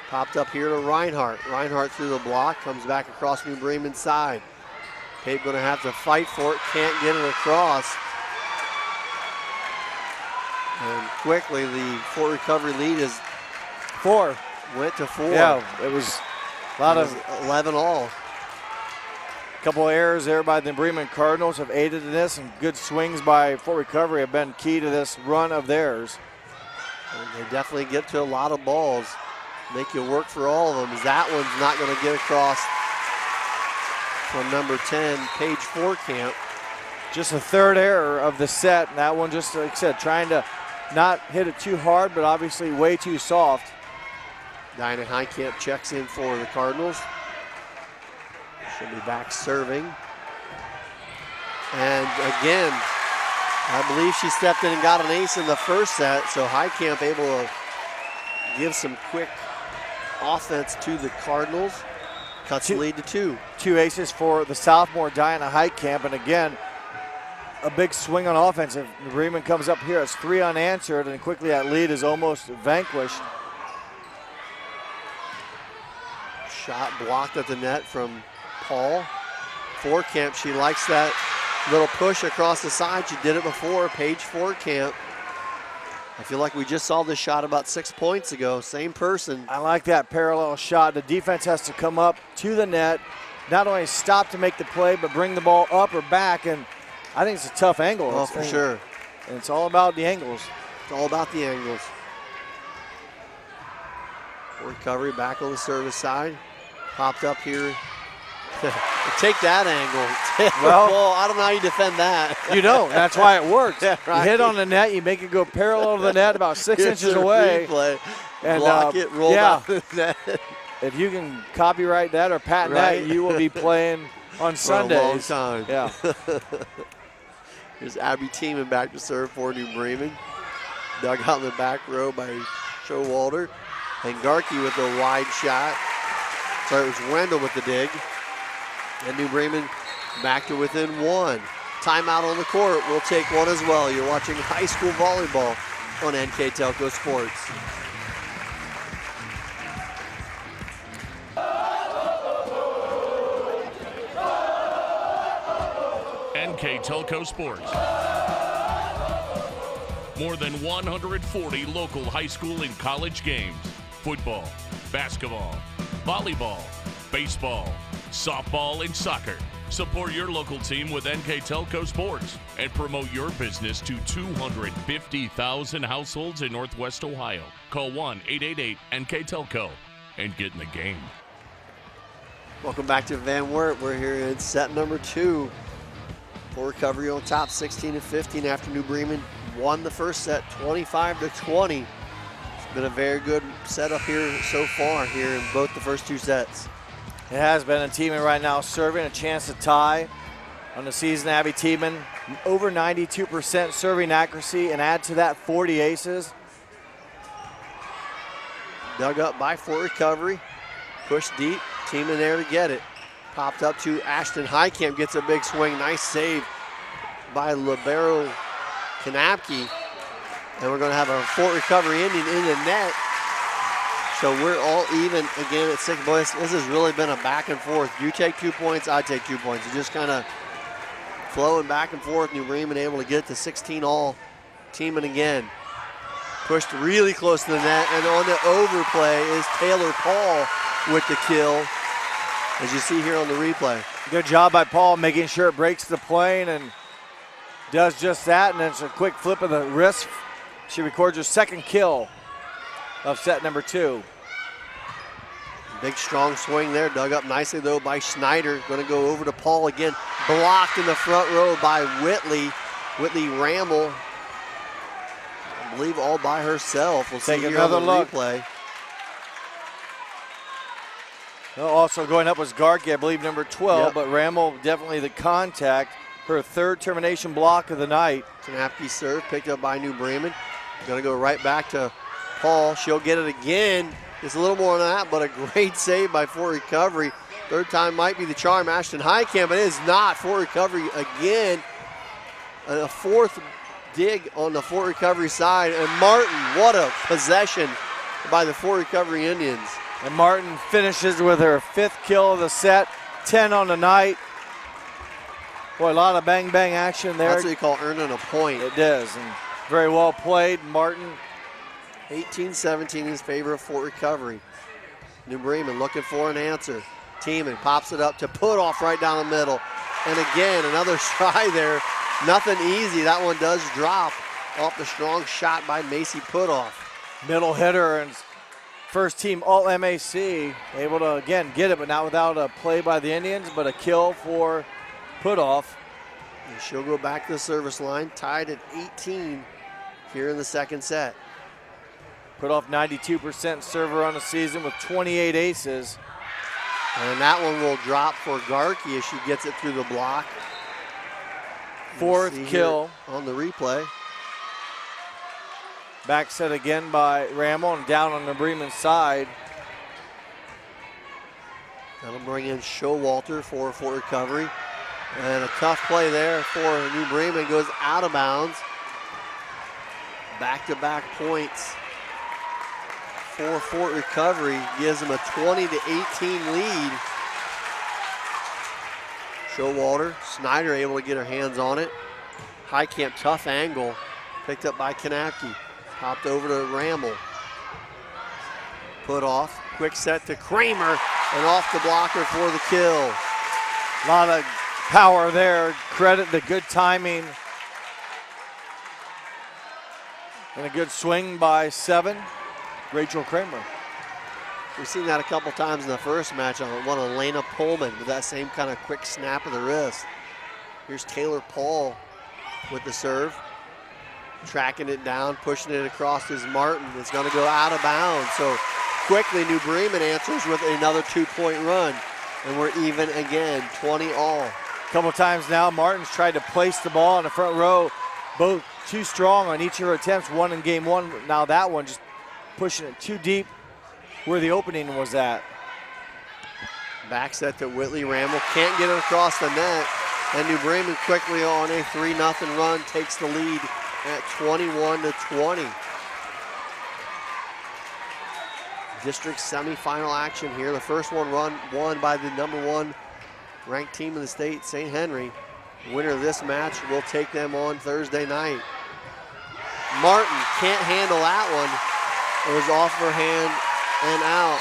Popped up here to Reinhardt. Reinhardt through the block, comes back across New Bremen's side. Pape gonna have to fight for it, can't get it across. And quickly the Fort Recovery lead is 4. Went to 4. Yeah, it was a lot of 11 all. A couple of errors there by the Bremen Cardinals have aided in this, and good swings by Fort Recovery have been key to this run of theirs. And they definitely get to a lot of balls. Make you work for all of them. That one's not going to get across from number 10, Paige Fortcamp. Just a third error of the set, and that one just, like I said, trying to not hit it too hard, but obviously way too soft. Dinah Heitkamp checks in for the Cardinals. She'll be back serving. And again, I believe she stepped in and got an ace in the first set, so Heitkamp able to give some quick offense to the Cardinals. Cuts the lead to 2. 2 aces for the sophomore Diana Heitkamp, and again, a big swing on offense. If Bremen comes up here, it's 3 unanswered, and quickly that lead is almost vanquished. Shot blocked at the net from Paul. Fortcamp, she likes that little push across the side. She did it before, Paige Fortcamp. I feel like we just saw this shot about 6 points ago. Same person. I like that parallel shot. The defense has to come up to the net, not only stop to make the play, but bring the ball up or back. And I think it's a tough angle. Oh, for sure. And it's all about the angles. It's all about the angles. Recovery back on the service side. Popped up here. Take that angle. Well, I don't know how you defend that. You don't. That's why it works. Yeah, right. You hit on the net, you make it go parallel to the net about 6 Here's inches the away. replay. And block it, roll out the net. If you can copyright that or patent Right. that, you will be playing on For Sundays. a long time. Yeah. Here's Abby Tiemann back to serve for New Bremen. Dug out in the back row by Showalter. And Garkey with a wide shot. Sorry, it was Wendell with the dig. And New Bremen back to within 1. Timeout on the court. We'll take one as well. You're watching high school volleyball on NKTelco Sports. NKTelco Sports. More than 140 local high school and college games. Football, basketball, volleyball, baseball, softball, and soccer. Support your local team with NKTelco Sports and promote your business to 250,000 households in Northwest Ohio. Call 1-888-NKTelco and get in the game. Welcome back to Van Wert. We're here in set number 2. For Recovery on top, 16-15 after New Bremen won the first set, 25-20. It's been a very good setup here so far here in both the first 2 sets. It has been. And Tiemann right now serving a chance to tie on the season. Abby Tiemann over 92% serving accuracy, and add to that 40 aces. Dug up by Fort Recovery. Push deep. Tiemann there to get it. Popped up to Ashton Highcamp. Gets a big swing. Nice save by Libero Kanapke. And we're going to have a Fort Recovery Indian in the net. So we're all even again at 6. Boys, this has really been a back and forth. You take 2 points, I take 2 points. It's just kind of flowing back and forth. New Bremen able to get to 16 all. Tiemann again. Pushed really close to the net. And on the overplay is Taylor Paul with the kill, as you see here on the replay. Good job by Paul making sure it breaks the plane and does just that. And then it's a quick flip of the wrist. She records her second kill of set number 2. Big strong swing there, dug up nicely though by Schneider. Going to go over to Paul again. Blocked in the front row by Whitley. Whitley Ramble, I believe all by herself. We'll see here on the replay. Well, also going up was Garkey, I believe number 12, Yep. but Ramble definitely the contact. Her 3rd termination block of the night. Kanapke serve picked up by New Bremen. Going to go right back to Paul. She'll get it again. It's a little more than that, but a great save by Fort Recovery. 3rd time might be the charm. Ashton Highcamp, but it is not. Fort Recovery again. A 4th dig on the Fort Recovery side. And Martin, what a possession by the Fort Recovery Indians. And Martin finishes with her 5th kill of the set, 10 on the night. Boy, a lot of bang-bang action there. That's what you call earning a point. It does, and very well played. Martin. 18-17 in favor of Fort Recovery. New Bremen looking for an answer. Tiemann pops it up to Putoff right down the middle. And again, another try there. Nothing easy. That one does drop off the strong shot by Macy Putoff. Middle hitter and first team All-MAC. Able to, again, get it, but not without a play by the Indians, but a kill for Putoff. And she'll go back to the service line, tied at 18 here in the second set. Putoff 92% server on the season with 28 aces. And that one will drop for Garkey as she gets it through the block. 4th kill on the replay. Back set again by Ramel and down on the Bremen side. That'll bring in Showalter for Fort Recovery. And a tough play there for New Bremen, goes out of bounds. Back-to-back points for Fort Recovery, gives them a 20-18 lead. Showalter, Snyder able to get her hands on it. Highcamp, tough angle, picked up by Kanapke. Popped over to Ramble. Putoff, quick set to Kramer, and off the blocker for the kill. A lot of power there, credit the good timing. And a good swing by 7, Rachel Kramer. We've seen that a couple times in the first match on one of Elena Pullman with that same kind of quick snap of the wrist. Here's Taylor Paul with the serve. Tracking it down, pushing it across is Martin. It's going to go out of bounds. So quickly, New Bremen answers with another 2-point run. And we're even again, 20 all. A couple times now, Martin's tried to place the ball in the front row. Both too strong on each of her attempts. One in game one, now that one just pushing it too deep where the opening was at. Back set to Whitley Ramble. Can't get it across the net. And New Bremen quickly on a 3-0 run takes the lead at 21-20. District semifinal action here. The first one won by the #1 ranked team in the state, St. Henry. Winner of this match will take them on Thursday night. Martin can't handle that one. It was off her hand and out.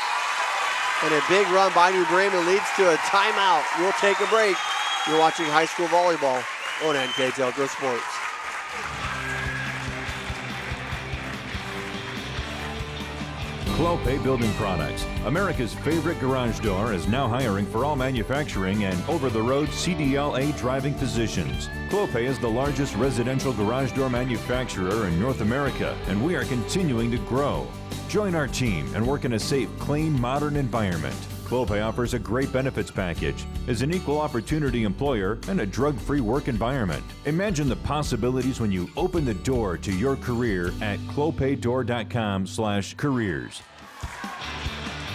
And a big run by New Bremen leads to a timeout. We'll take a break. You're watching high school volleyball on NKTelco Sports. Clopay Building Products, America's favorite garage door, is now hiring for all manufacturing and over-the-road CDLA driving positions. Clopay is the largest residential garage door manufacturer in North America, and we are continuing to grow. Join our team and work in a safe, clean, modern environment. Clopay offers a great benefits package, is an equal opportunity employer, and a drug-free work environment. Imagine the possibilities when you open the door to your career at clopaydoor.com/careers.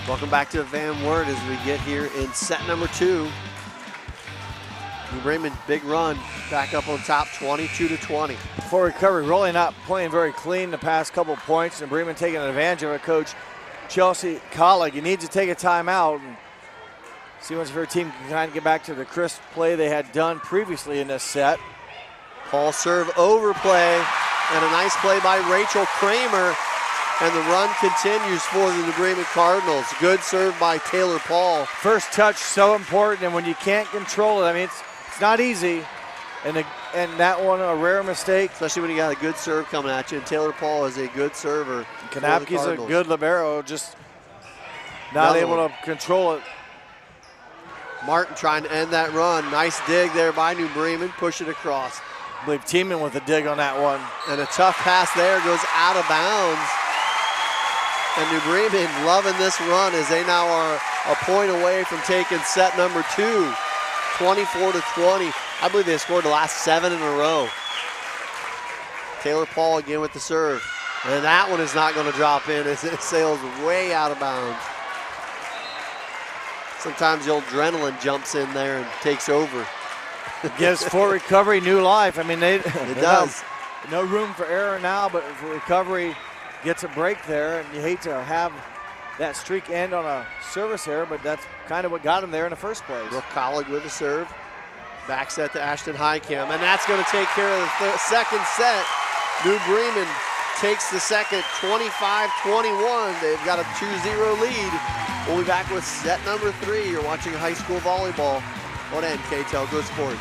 Welcome back to Van Wert as we get here in set number 2. New Bremen, big run, back up on top, 22-20. For recovery, really not playing very clean the past couple points, and Bremen taking advantage of it. Coach Chelsea Collig, you need to take a timeout and see once if your team can kind of get back to the crisp play they had done previously in this set. Paul serve overplay, and a nice play by Rachel Kramer, and the run continues for the New Bremen Cardinals. Good serve by Taylor Paul. First touch so important, and when you can't control it, I mean, it's not easy, and that one a rare mistake. Especially when you got a good serve coming at you, and Taylor Paul is a good server. Kanapke's a good libero, just not able to control it. Martin trying to end that run. Nice dig there by New Bremen, push it across. I believe Tiemann with a dig on that one. And a tough pass there, goes out of bounds. And New Bremen loving this run as they now are a point away from taking set number 2, 24-20. I believe they scored the last 7 in a row. Taylor Paul again with the serve. And that one is not going to drop in as it sails way out of bounds. Sometimes the old adrenaline jumps in there and takes over. Gives for recovery new life. I mean, it does. No room for error now, but for recovery gets a break there, and you hate to have that streak end on a service error, but that's kind of what got him there in the first place. Brooke Collig with the serve. Back set to Ashton Highcam, and that's going to take care of the second set. New Bremen takes the second, 25-21. They've got a 2-0 lead. We'll be back with set number 3. You're watching high school volleyball on NKTelco Sports.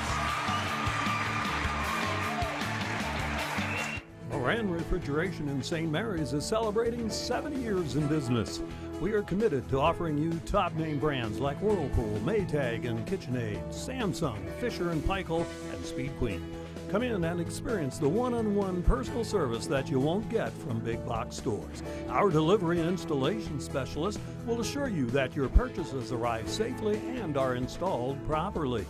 Moran Refrigeration in St. Mary's is celebrating 70 years in business. We are committed to offering you top name brands like Whirlpool, Maytag, and KitchenAid, Samsung, Fisher & Paykel, and Speed Queen. Come in and experience the one-on-one personal service that you won't get from big box stores. Our delivery and installation specialist will assure you that your purchases arrive safely and are installed properly.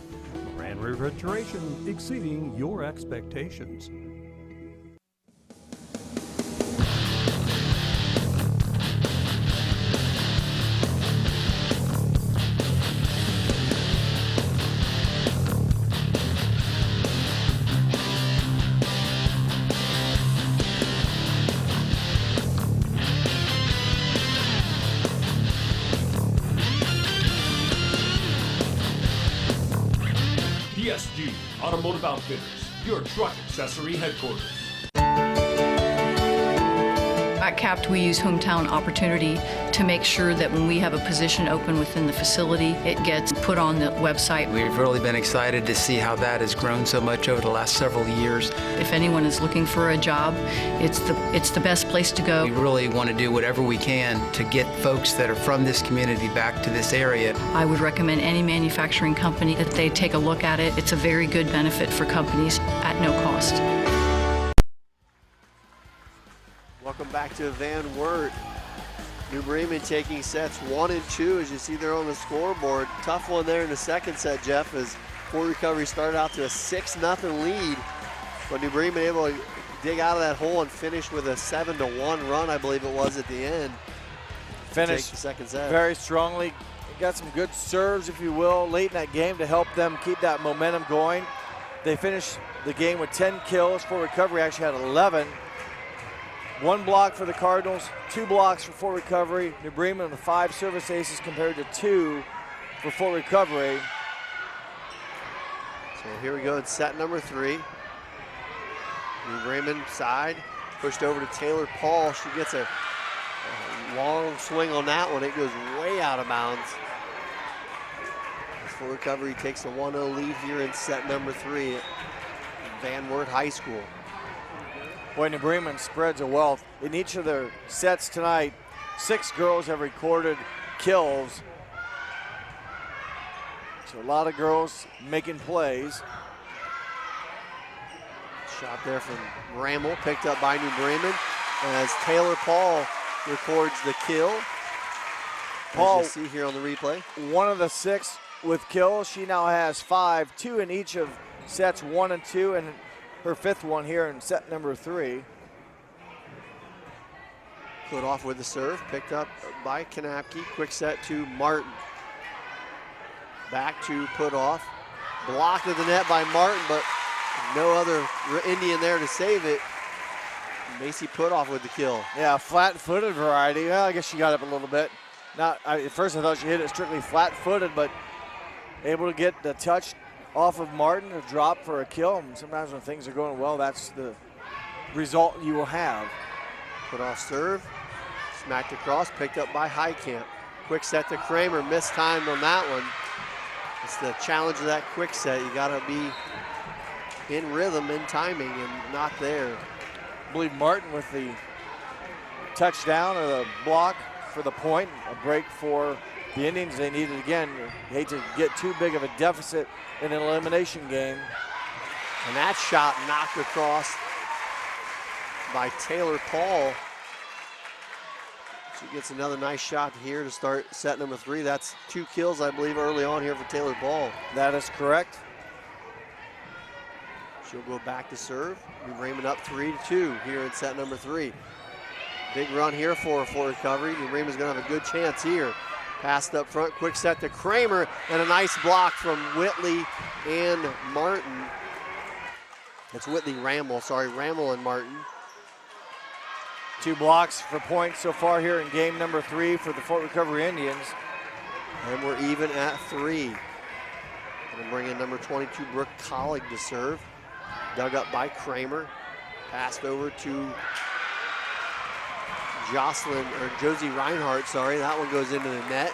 Moran Refrigeration, exceeding your expectations. PSG Automotive Outfitters, your truck accessory headquarters. At CAPT, we use hometown opportunity to make sure that when we have a position open within the facility, it gets put on the website. We've really been excited to see how that has grown so much over the last several years. If anyone is looking for a job, it's the best place to go. We really want to do whatever we can to get folks that are from this community back to this area. I would recommend any manufacturing company that they take a look at it. It's a very good benefit for companies at no cost. Welcome back to Van Wert. New Bremen taking sets 1 and 2, as you see there on the scoreboard. Tough one there in the second set, Jeff, as Fort Recovery started out to a 6-0 lead. But New Bremen able to dig out of that hole and finish with a 7-1 run, I believe it was, at the end. Finished the second set very strongly. Got some good serves, if you will, late in that game to help them keep that momentum going. They finished the game with 10 kills. Fort Recovery actually had 11. 1 block for the Cardinals, 2 blocks for Fort Recovery. New Bremen with 5 service aces compared to 2 for Fort Recovery. So here we go in set number 3. New Bremen side, pushed over to Taylor Paul. She gets a long swing on that one. It goes way out of bounds. As Fort Recovery takes a 1-0 lead here in set number 3 at Van Wert High School. Boy, New Bremen spreads a wealth. In each of their sets tonight, 6 girls have recorded kills. So a lot of girls making plays. Shot there from Ramel, picked up by New Bremen as Taylor Paul records the kill. Paul, as you see here on the replay. 1 of the 6 with kills. She now has 5, 2 in each of sets 1 and 2, and her 5th one here in set number 3. Put off with the serve, picked up by Kanapke. Quick set to Martin. Back to put off. Blocked at the net by Martin, but no other Indian there to save it. Macy put off with the kill. Yeah, flat-footed variety. Well, I guess she got up a little bit. At first I thought she hit it strictly flat-footed, but able to get the touch off of Martin, a drop for a kill. And sometimes when things are going well, that's the result you will have. Put off serve, smacked across, picked up by Highcamp. Quick set to Kramer, mistimed on that one. It's the challenge of that quick set. You gotta be in rhythm, in timing, and not there. I believe Martin with the touchdown or the block for the point, a break for the Indians. They needed again. You hate to get too big of a deficit in an elimination game. And that shot knocked across by Taylor Paul. She gets another nice shot here to start set number 3. That's 2 kills, I believe, early on here for Taylor Paul. That is correct. She'll go back to serve. New Bremen up 3-2 here in set number 3. Big run here for Recovery. New Bremen's gonna have a good chance here. Passed up front, quick set to Kramer, and a nice block from Whitley and Martin. It's Ramel and Martin. 2 blocks for points so far here in game number 3 for the Fort Recovery Indians. And we're even at 3. Gonna bring in number 22, Brooke Collig to serve. Dug up by Kramer. Passed over to Josie Reinhardt, that one goes into the net.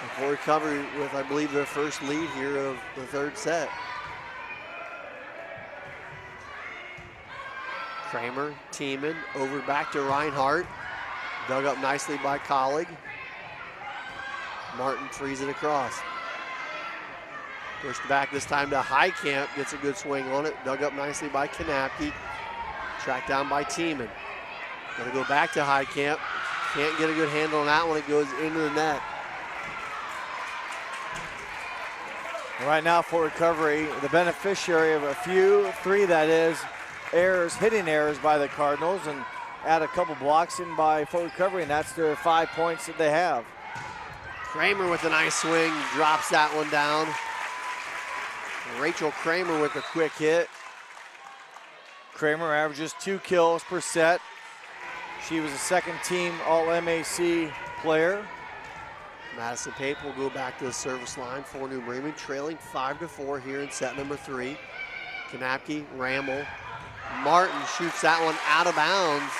And Fort Recovery with, I believe, their first lead here of the 3rd set. Kramer, Tiemann, over back to Reinhardt. Dug up nicely by Collig. Martin frees it across. Pushed back this time to Highcamp, gets a good swing on it. Dug up nicely by Kanapke. Tracked down by Tiemann. Gonna go back to Highcamp. Can't get a good handle on that one. It goes into the net. Right now, Fort Recovery, the beneficiary of a few, 3 that is, hitting errors by the Cardinals, and add a couple blocks in by Fort Recovery, and that's their 5 points that they have. Kramer with a nice swing, drops that one down. Rachel Kramer with a quick hit. Kramer averages 2 kills per set. She was a 2nd team All-MAC player. Madison Pape will go back to the service line for New Bremen, trailing 5-4 here in set number 3. Kanapke, Ramel, Martin shoots that one out of bounds.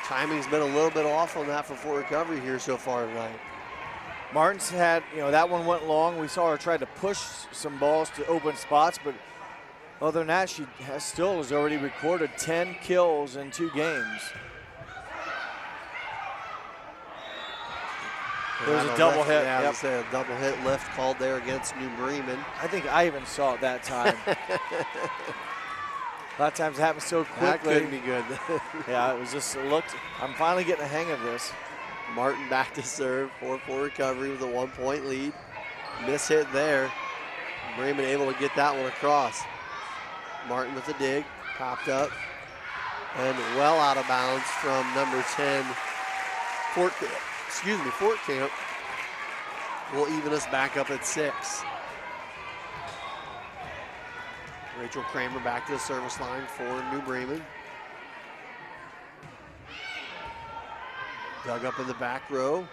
Timing's been a little bit off on that for Fort Recovery here so far tonight. Martin's had, that one went long. We saw her try to push some balls to open spots, but other than that, she has already recorded 10 kills in 2 games. There's a double hit. Yeah, I was gonna say a double hit lift called there against New Bremen. I think I even saw it that time. A lot of times it happens so quickly. That couldn't be good. Yeah, it was just looked. I'm finally getting the hang of this. Martin back to serve for Fort Recovery with a 1-point lead. Miss hit there. Bremen able to get that one across. Martin with the dig, popped up, and well out of bounds from number 10, Fort Camp. Will even us back up at 6. Rachel Kramer back to the service line for New Bremen. Dug up in the back row.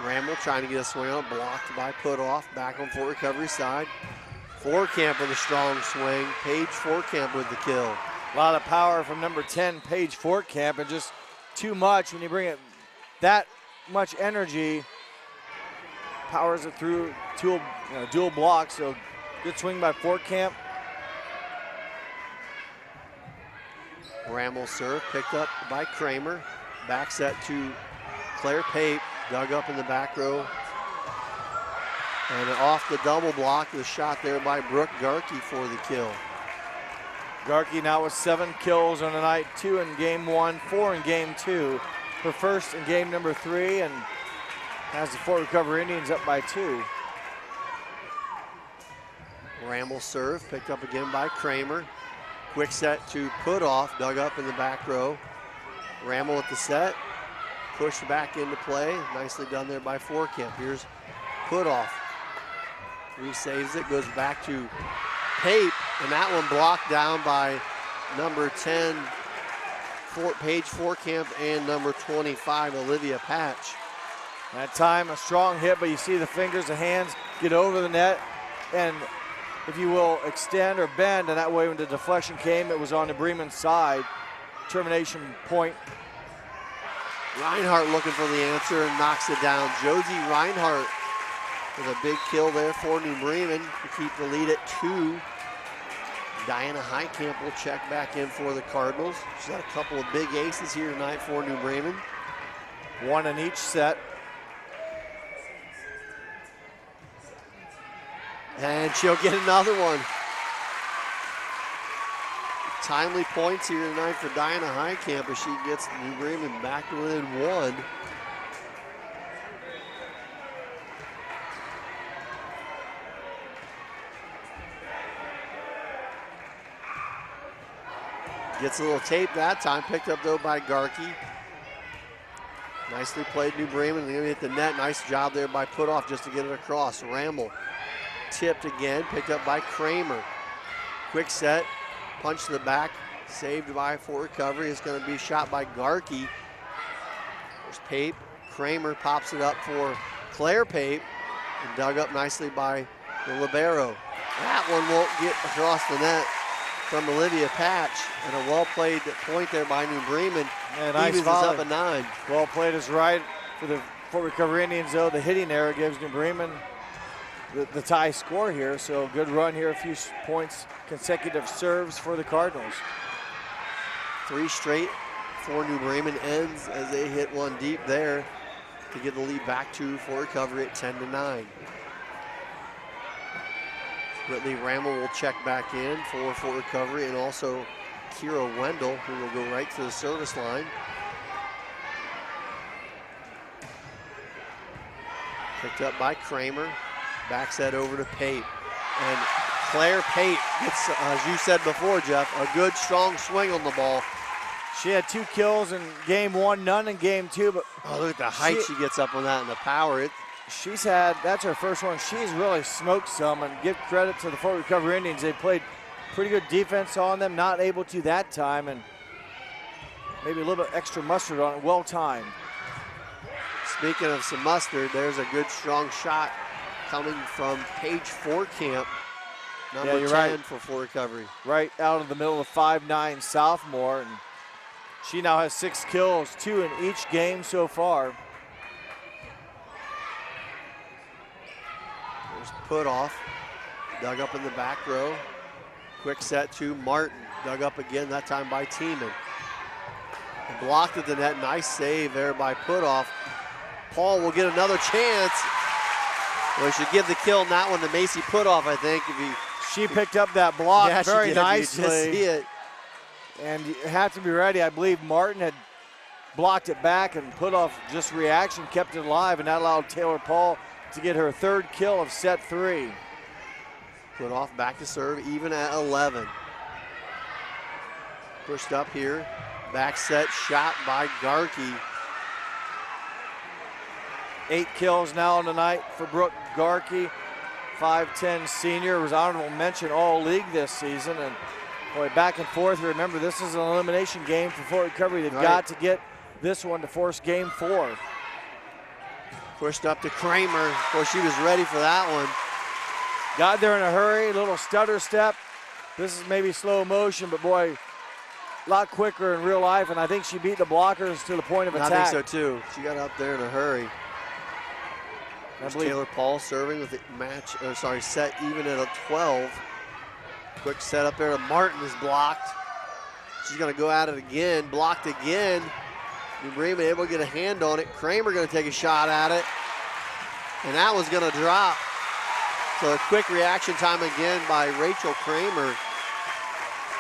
Ramble trying to get a swing on, blocked by Putoff, back on Fort Recovery side. Camp with a strong swing. Paige Camp with the kill. A lot of power from number 10, Paige Camp, and just too much when you bring it that much energy. Powers it through dual blocks, so good swing by Camp. Ramble serve picked up by Kramer. Back set to Claire Pape, dug up in the back row. And off the double block, the shot there by Brooke Garkey for the kill. Garkey now with 7 kills on the night, 2 in game 1, 4 in game 2. Her first in game number 3, and has the Fort Recovery Indians up by 2. Ramble serve, picked up again by Kramer. Quick set to Putoff, dug up in the back row. Ramble with the set, pushed back into play. Nicely done there by Camp. Here's Putoff. Resaves it, goes back to Pape, and that one blocked down by number 10, Paige Camp, and number 25, Olivia Patch. That time, a strong hit, but you see the fingers, the hands get over the net, and if you will, extend or bend, and that way when the deflection came, it was on the Bremen side. Termination point. Reinhardt looking for the answer and knocks it down. Josie Reinhardt with a big kill there for New Bremen to keep the lead at 2. Diana Highcamp will check back in for the Cardinals. She's got a couple of big aces here tonight for New Bremen. 1 in each set. And she'll get another one. Timely points here tonight for Diana Highcamp as she gets New Bremen back within 1. Gets a little tape that time, picked up though by Garkey. Nicely played New Bremen, they're gonna hit the net. Nice job there by Putoff just to get it across. Ramble tipped again, picked up by Kramer. Quick set, punch to the back, saved by Fort Recovery. It's gonna be shot by Garkey. There's Pape, Kramer pops it up for Claire Pape, and dug up nicely by the libero. That one won't get across the net from Olivia Patch, and a well-played point there by New Bremen. Yeah, nice Stevens volley. is up at 9. Well played is right for the Fort Recovery Indians, though. The hitting error gives New Bremen the tie score here, so good run here, a few points, consecutive serves for the Cardinals. 3 straight for New Bremen ends as they hit one deep there to get the lead back to Fort Recovery at 10-9. Whitley Ramble will check back in for Fort Recovery, and also Kira Wendell, who will go right to the service line. Picked up by Kramer. Back set over to Pape. And Claire Pape gets, as you said before, Jeff, a good strong swing on the ball. She had 2 kills in game 1, none in game 2, but oh, look at the height she gets up on that and the power. She's had, that's her first one. She's really smoked some, and give credit to the Fort Recovery Indians. They played pretty good defense on them, not able to that time, and maybe a little bit extra mustard on it, well timed. Speaking of some mustard, there's a good strong shot coming from Paige Camp. Number 10 right. for Fort Recovery. Right out of the middle of 5'9" sophomore. And she now has 6 kills, 2 in each game so far. There's Putoff, dug up in the back row. Quick set to Martin, dug up again, that time by Tiemann. And blocked at the net, nice save there by Putoff. Paul will get another chance. Well, he should give the kill on that one to Macy Putoff, I think. She picked up that block very nicely. You just see it. And you have to be ready. I believe Martin had blocked it back, and Putoff just reaction kept it alive, and that allowed Taylor Paul to get her 3rd kill of set 3. Putoff back to serve, even at 11. Pushed up here. Back set shot by Garkey. 8 kills now on the night for Brooke Garkey. 5'10" senior, was honorable mention all league this season. And boy, back and forth. Remember, this is an elimination game for Fort Recovery. They've got to get this one to force game 4. Pushed up to Kramer. Boy, she was ready for that one. Got there in a hurry, little stutter step. This is maybe slow motion, but boy, a lot quicker in real life, and I think she beat the blockers to the point of attack. I think so too. She got up there in a hurry. There's Taylor Paul serving with the set even at a 12. Quick set up there to Martin is blocked. She's gonna go at it again, blocked again. New Bremen able to get a hand on it. Kramer gonna take a shot at it. And that was gonna drop. So a quick reaction time again by Rachel Kramer.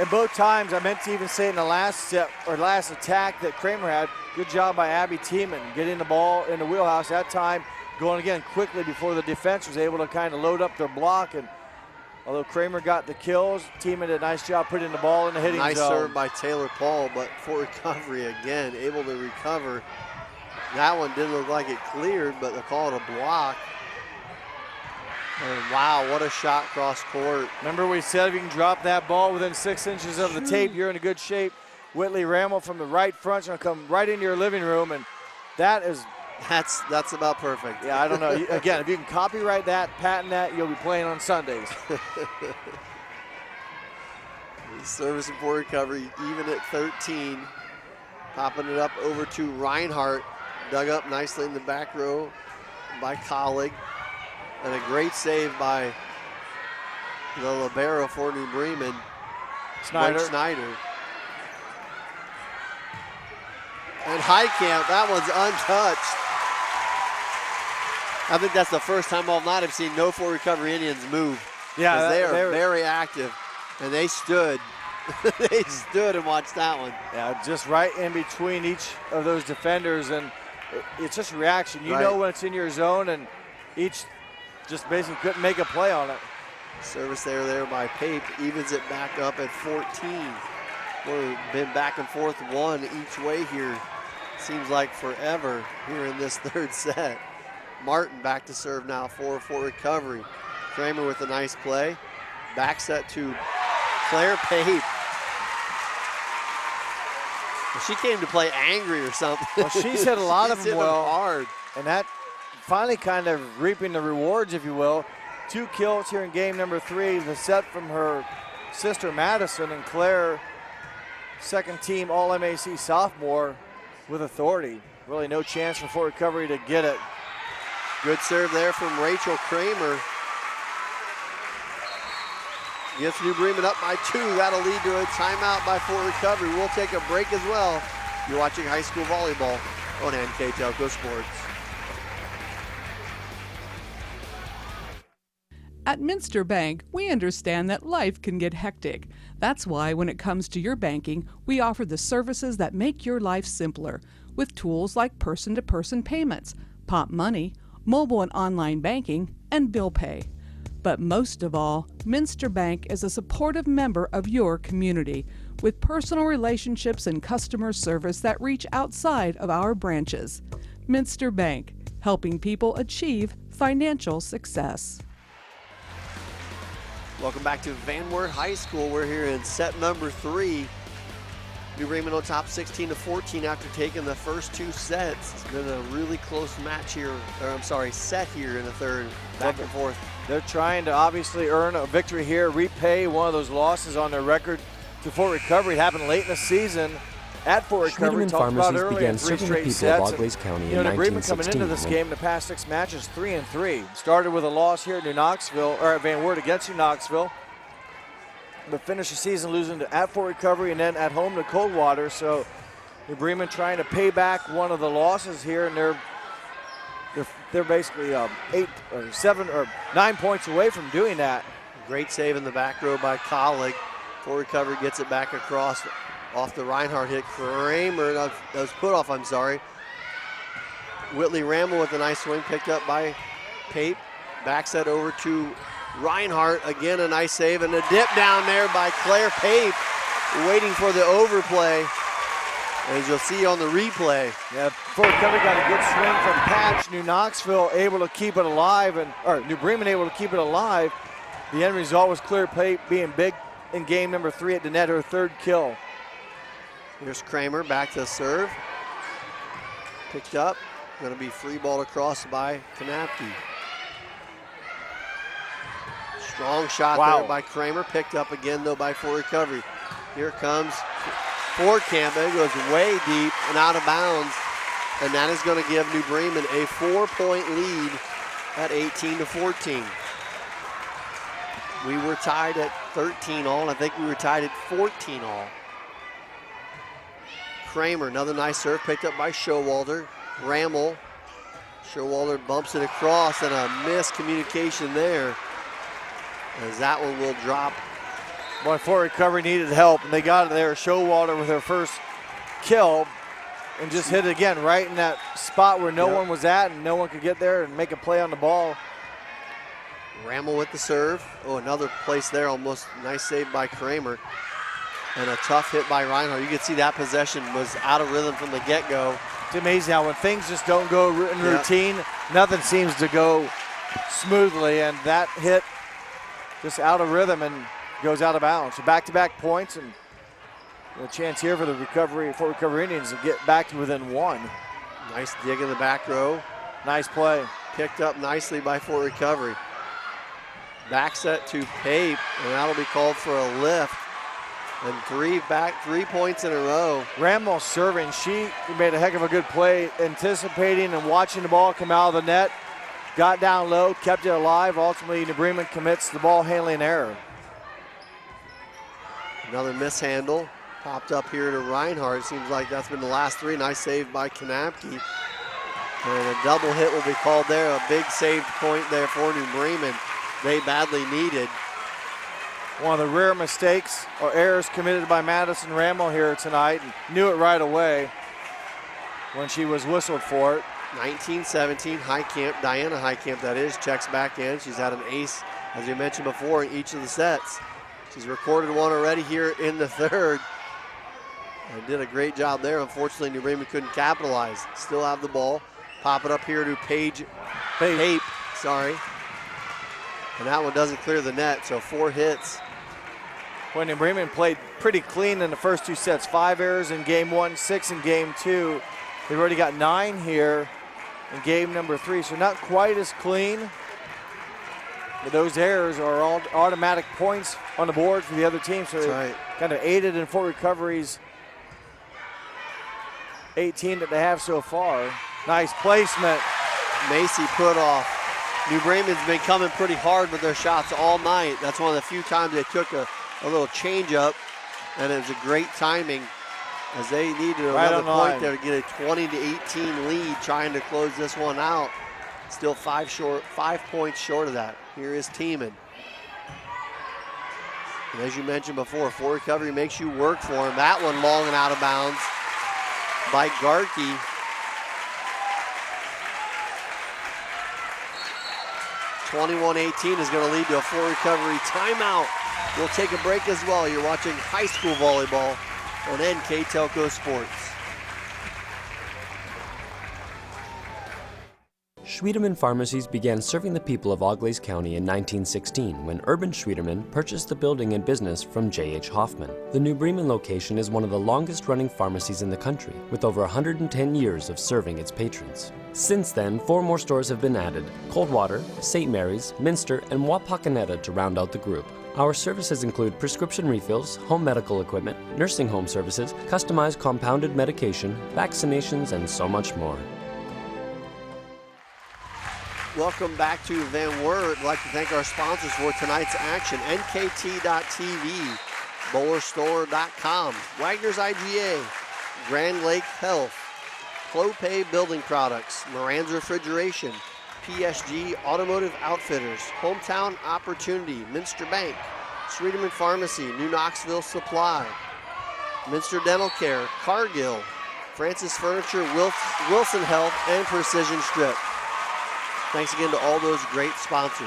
And both times, I meant to even say in the last set or last attack that Kramer had, good job by Abby Tiemann getting the ball in the wheelhouse that time, going again quickly before the defense was able to kind of load up their block. And although Kramer got the kills, Tiemann did a nice job putting the ball in the hitting zone. Nice serve by Taylor Paul, but for recovery again, able to recover. That one didn't look like it cleared, but they call it a block. And wow, what a shot cross court. Remember we said if you can drop that ball within 6 inches of the tape, you're in a good shape. Whitley Ramel from the right front is gonna come right into your living room, and that's about perfect. Yeah, I don't know. Again, if you can copyright that, patent that, you'll be playing on Sundays. Service and Fort Recovery, even at 13. Popping it up over to Reinhardt. Dug up nicely in the back row by Collig. And a great save by the libero for New Bremen, Snyder. And Heitkamp, that one's untouched. I think that's the first time all night I've seen no Fort Recovery Indians move. Yeah, they are very active, and they stood. They stood and watched that one. Yeah, just right in between each of those defenders, and it's just reaction. You know when it's in your zone, and each just basically couldn't make a play on it. Service there by Pape, evens it back up at 14. We've been back and forth one each way here. Seems like forever here in this 3rd set. Martin back to serve now for Recovery. Kramer with a nice play. Back set to Claire Pape. Well, she came to play angry or something. Well, she's hit a lot of them well. Hard. And that finally kind of reaping the rewards, if you will. 2 kills here in game number 3. The set from her sister Madison, and Claire, 2nd team All-MAC sophomore with authority. Really no chance for Fort Recovery to get it. Good serve there from Rachel Kramer. Gets New Bremen up by 2. That'll lead to a timeout by Fort Recovery. We'll take a break as well. You're watching high school volleyball on NKTelco Sports. At Minster Bank, we understand that life can get hectic. That's why when it comes to your banking, we offer the services that make your life simpler with tools like person-to-person payments, Pop Money, mobile and online banking, and bill pay. But most of all, Minster Bank is a supportive member of your community with personal relationships and customer service that reach outside of our branches. Minster Bank, helping people achieve financial success. Welcome back to Van Wert High School. We're here in set number 3. New Bremen on top 16-14 after taking the first 2 sets. It's been a really close match here, set here in the third, back and forth. They're trying to obviously earn a victory here, repay one of those losses on their record to Fort Recovery. It happened late in the season at Fort Recovery. Schmiedemann Talked about Pharmacies earlier, began 3 serving the straight people sets. of Auglaize County in New Bremen coming 1916. into this game, the past 6 matches, 3-3. Started with a loss here at New Knoxville, or at Van Wert against New Knoxville. But finished the season losing at Fort Recovery and then at home to Coldwater. So New Bremen trying to pay back one of the losses here, and they're basically 8 or 7 or 9 points away from doing that. Great save in the back row by Collig. Fort Recovery gets it back across off the Reinhardt hit. Kramer, that was put off, I'm sorry. Whitley Ramble with a nice swing picked up by Pape. Back set over to Reinhardt, again a nice save, and a dip down there by Claire Pape, waiting for the overplay, as you'll see on the replay. Yeah, Fort Recovery got a good swing from Patch. New Knoxville able to keep it alive, or New Bremen able to keep it alive. The end result was Claire Pape being big in game number 3 at the net, her 3rd kill. Here's Kramer back to serve. Picked up, going to be free ball across by Kanapke. Strong shot there by Kramer, picked up again though by Fort Recovery. Here comes Fort Camp, it goes way deep and out of bounds, and that is going to give New Bremen a 4-point lead at 18-14. We were tied at 13 all, and I think we were tied at 14 all. Kramer, another nice serve, picked up by Showalter. Rammel, Showalter bumps it across, and a miscommunication there, as that one will drop. Boy, Fort Recovery needed help, and they got it there. Showalter with her first kill, and just hit it again right in that spot where no one was at, and no one could get there and make a play on the ball. Rammel with the serve. Oh, another place there, almost nice save by Kramer. And a tough hit by Reinhardt. You can see that possession was out of rhythm from the get-go. It's amazing how when things just don't go in routine, nothing seems to go smoothly, and that hit just out of rhythm and goes out of bounds. So back-to-back points, and a chance here for the Fort Recovery Indians to get back to within 1. Nice dig in the back row. Nice play. Picked up nicely by Fort Recovery. Back set to Pape, and that'll be called for a lift. And 3 points in a row. Ramble serving, she made a heck of a good play, anticipating and watching the ball come out of the net. Got down low, kept it alive. Ultimately, New Bremen commits the ball handling error. Another mishandle. Popped up here to Reinhardt. Seems like that's been the last 3. Nice save by Kanapke. And a double hit will be called there. A big saved point there for New Bremen. They badly needed. One of the rare mistakes or errors committed by Madison Ramel here tonight. And knew it right away when she was whistled for it. 19-17, Highcamp, Diana Highcamp that is, checks back in. She's had an ace, as we mentioned before, in each of the sets. She's recorded one already here in the third. And did a great job there. Unfortunately, New Bremen couldn't capitalize. Still have the ball. Pop it up here to Pape, sorry. And that one doesn't clear the net, so 4 hits. When New Bremen played pretty clean in the first 2 sets. 5 errors in game 1, 6 in game 2. They've already got 9 here in game number 3, so not quite as clean. But those errors are all automatic points on the board for the other team, so they kind of aided in Fort Recovery's 18 that they have so far. Nice placement. Macy put off. New Bremen's been coming pretty hard with their shots all night. That's one of the few times they took a little change up, and it was a great timing as they needed another point there to get a 20-18 lead, trying to close this one out. Still 5 points short of that. Here is Tiemann. And as you mentioned before, Fort Recovery makes you work for him. That one long and out of bounds by Garkey. (21-18) is going to lead to a Fort Recovery timeout. We'll take a break as well. You're watching high school volleyball on NKTelco Sports. Schwiedemann Pharmacies began serving the people of Auglaize County in 1916 when Urban Schwiedemann purchased the building and business from J.H. Hoffman. The New Bremen location is one of the longest-running pharmacies in the country, with over 110 years of serving its patrons. Since then, 4 more stores have been added: Coldwater, St. Mary's, Minster, and Wapakoneta to round out the group. Our services include prescription refills, home medical equipment, nursing home services, customized compounded medication, vaccinations, and so much more. Welcome back to Van Wert. I'd like to thank our sponsors for tonight's action: NKT.TV, BowlerStore.com, Wagner's IGA, Grand Lake Health, Clopay Building Products, Moran's Refrigeration, PSG Automotive Outfitters, Hometown Opportunity, Minster Bank, Schwiedemann Pharmacy, New Knoxville Supply, Minster Dental Care, Cargill, Francis Furniture, Wilson Health, and Precision Strip. Thanks again to all those great sponsors.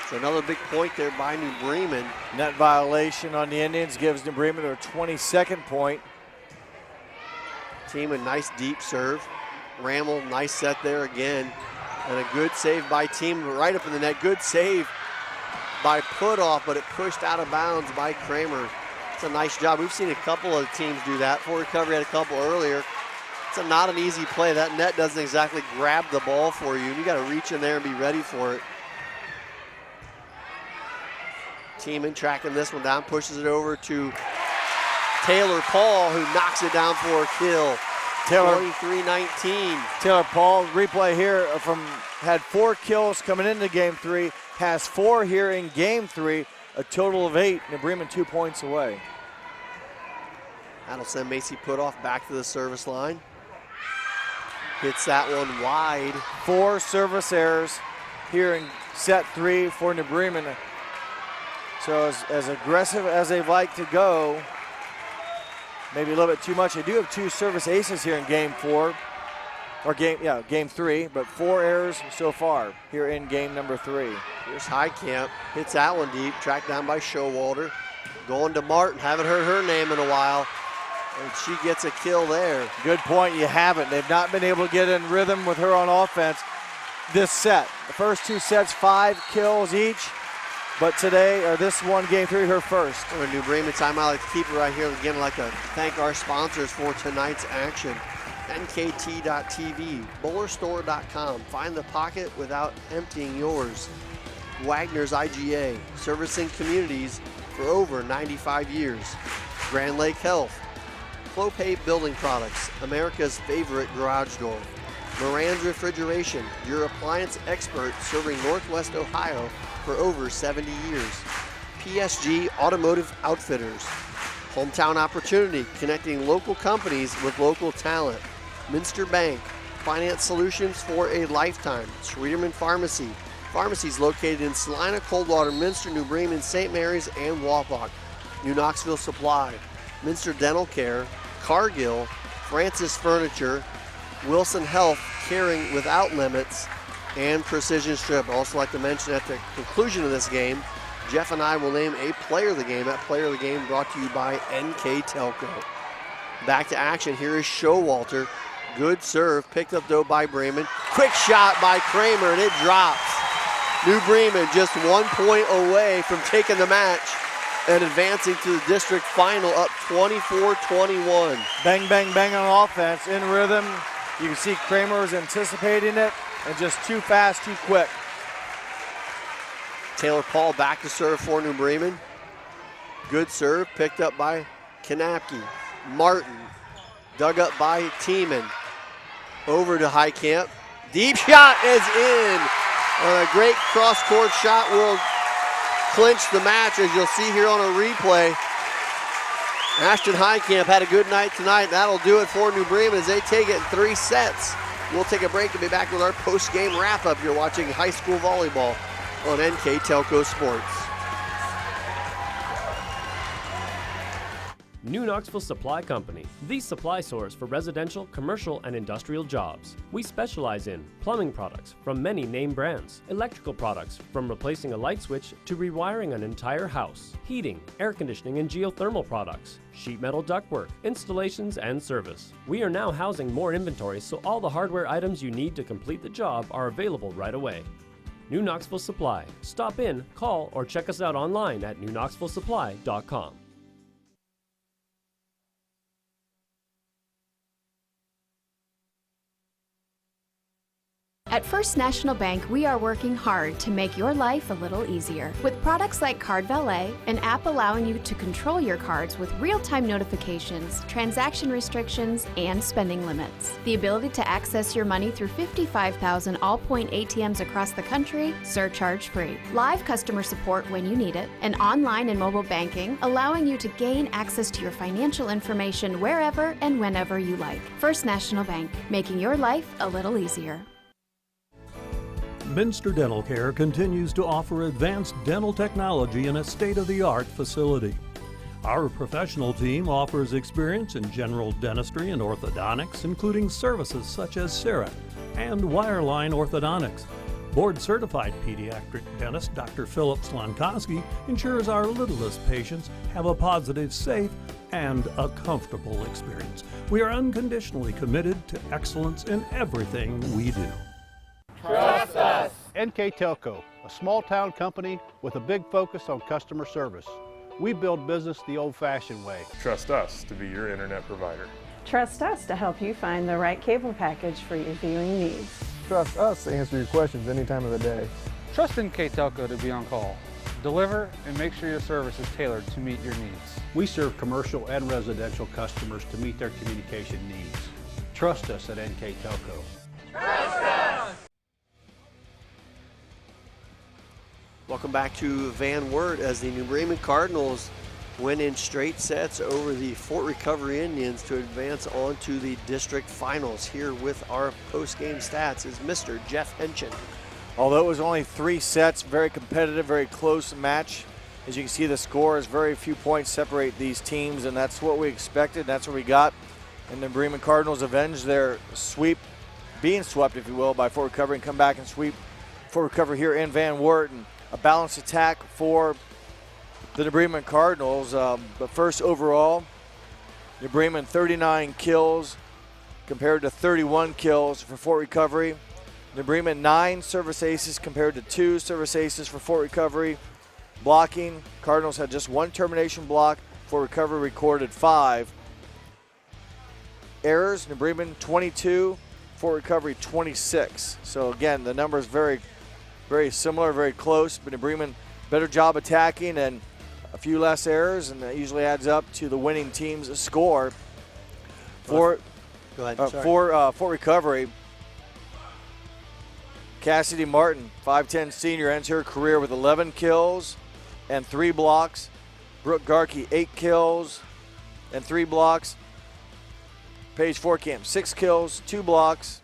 So another big point there by New Bremen. Net violation on the Indians gives New Bremen their 22nd point. Team a nice deep serve. Rammel, nice set there again. And a good save by Team right up in the net. Good save by Putoff, but it pushed out of bounds by Kramer. It's a nice job. We've seen a couple of teams do that. Full recovery had a couple earlier. It's not an easy play. That net doesn't exactly grab the ball for you. You got to reach in there and be ready for it. Team tracking this one down, pushes it over to Taylor Paul, who knocks it down for a kill. 23-19. Taylor Paul, replay here had 4 kills coming into game 3, has 4 here in game 3, a total of 8. New Bremen 2 points away. That'll send Macy Putoff back to the service line. Hits that one wide. 4 service errors here in set 3 for New Bremen. So as aggressive as they'd like to go, maybe a little bit too much. They do have 2 service aces here in game 4, or game 3, but 4 errors so far here in game number 3. Here's Highcamp, hits that one deep, tracked down by Showalter. Going to Martin, haven't heard her name in a while, and she gets a kill there. Good point, you haven't. They've not been able to get in rhythm with her on offense this set. The first 2 sets, 5 kills each. But today, or this one, game 3, her first. A New Bremen timeout. I'd like to keep it right here. Again, I'd like to thank our sponsors for tonight's action. NKT.TV, BowlerStore.com. Find the pocket without emptying yours. Wagner's IGA, servicing communities for over 95 years. Grand Lake Health, Clopay Building Products, America's favorite garage door. Moran's Refrigeration, your appliance expert serving Northwest Ohio for over 70 years. PSG Automotive Outfitters. Hometown Opportunity, connecting local companies with local talent. Minster Bank, finance solutions for a lifetime. Schwiedemann Pharmacy, pharmacies located in Salina, Coldwater, Minster, New Bremen, St. Mary's, and Wapak. New Knoxville Supply, Minster Dental Care, Cargill, Francis Furniture, Wilson Health, caring without limits, and Precision Strip. I'd also like to mention at the conclusion of this game, Jeff and I will name a player of the game. That player of the game brought to you by NKTelco. Back to action. Here is Showalter. Good serve, picked up though by Bremen. Quick shot by Kramer, and it drops. New Bremen just 1 point away from taking the match and advancing to the district final, up 24-21. Bang, bang, bang on offense, in rhythm. You can see Kramer is anticipating it, and just too fast, too quick. Taylor Paul back to serve for New Bremen. Good serve, picked up by Kanapke. Martin, dug up by Tiemann. Over to Highcamp. Deep shot is in. A great cross-court shot will clinch the match, as you'll see here on a replay. Ashton Highcamp had a good night tonight. That'll do it for New Bremen as they take it in 3 sets. We'll take a break and be back with our post-game wrap-up. You're watching high school volleyball on NK Telco Sports. New Knoxville Supply Company, the supply source for residential, commercial, and industrial jobs. We specialize in plumbing products from many name brands, electrical products from replacing a light switch to rewiring an entire house, heating, air conditioning, and geothermal products, sheet metal ductwork, installations, and service. We are now housing more inventory, so all the hardware items you need to complete the job are available right away. New Knoxville Supply. Stop in, call, or check us out online at newknoxvillesupply.com. At First National Bank, we are working hard to make your life a little easier. With products like Card Valet, an app allowing you to control your cards with real-time notifications, transaction restrictions, and spending limits. The ability to access your money through 55,000 all-point ATMs across the country, surcharge-free. Live customer support when you need it. And online and mobile banking, allowing you to gain access to your financial information wherever and whenever you like. First National Bank, making your life a little easier. Minster Dental Care continues to offer advanced dental technology in a state-of-the-art facility. Our professional team offers experience in general dentistry and orthodontics, including services such as CEREC and wireline orthodontics. Board-certified pediatric dentist Dr. Philip Slonkowski ensures our littlest patients have a positive, safe, and a comfortable experience. We are unconditionally committed to excellence in everything we do. Trust us. NKTelco, a small-town company with a big focus on customer service. We build business the old-fashioned way. Trust us to be your internet provider. Trust us to help you find the right cable package for your viewing needs. Trust us to answer your questions any time of the day. Trust NKTelco to be on call. Deliver and make sure your service is tailored to meet your needs. We serve commercial and residential customers to meet their communication needs. Trust us at NKTelco. Trust us! Welcome back to Van Wert as the New Bremen Cardinals win in straight sets over the Fort Recovery Indians to advance on to the district finals. Here with our post-game stats is Mr. Jeff Henchen. Although it was only 3 sets, very competitive, very close match. As you can see, the scores, very few points separate these teams, and that's what we expected. That's what we got. And the Bremen Cardinals avenged their sweep, being swept, if you will, by Fort Recovery, and come back and sweep Fort Recovery here in Van Wert. And a balanced attack for the New Bremen Cardinals. But first overall, New Bremen 39 kills compared to 31 kills for Fort Recovery. New Bremen 9 service aces compared to 2 service aces for Fort Recovery. Blocking, Cardinals had just 1 termination block. Fort Recovery recorded 5. Errors, New Bremen 22, Fort Recovery 26. So again, the numbers very similar, very close, but New Bremen better job attacking and a few less errors, and that usually adds up to the winning team's score. For Fort Recovery, Cassidy Martin, 5'10 senior, ends her career with 11 kills and 3 blocks. Brooke Garkey, 8 kills and 3 blocks. Paige Forkamp, 6 kills, 2 blocks.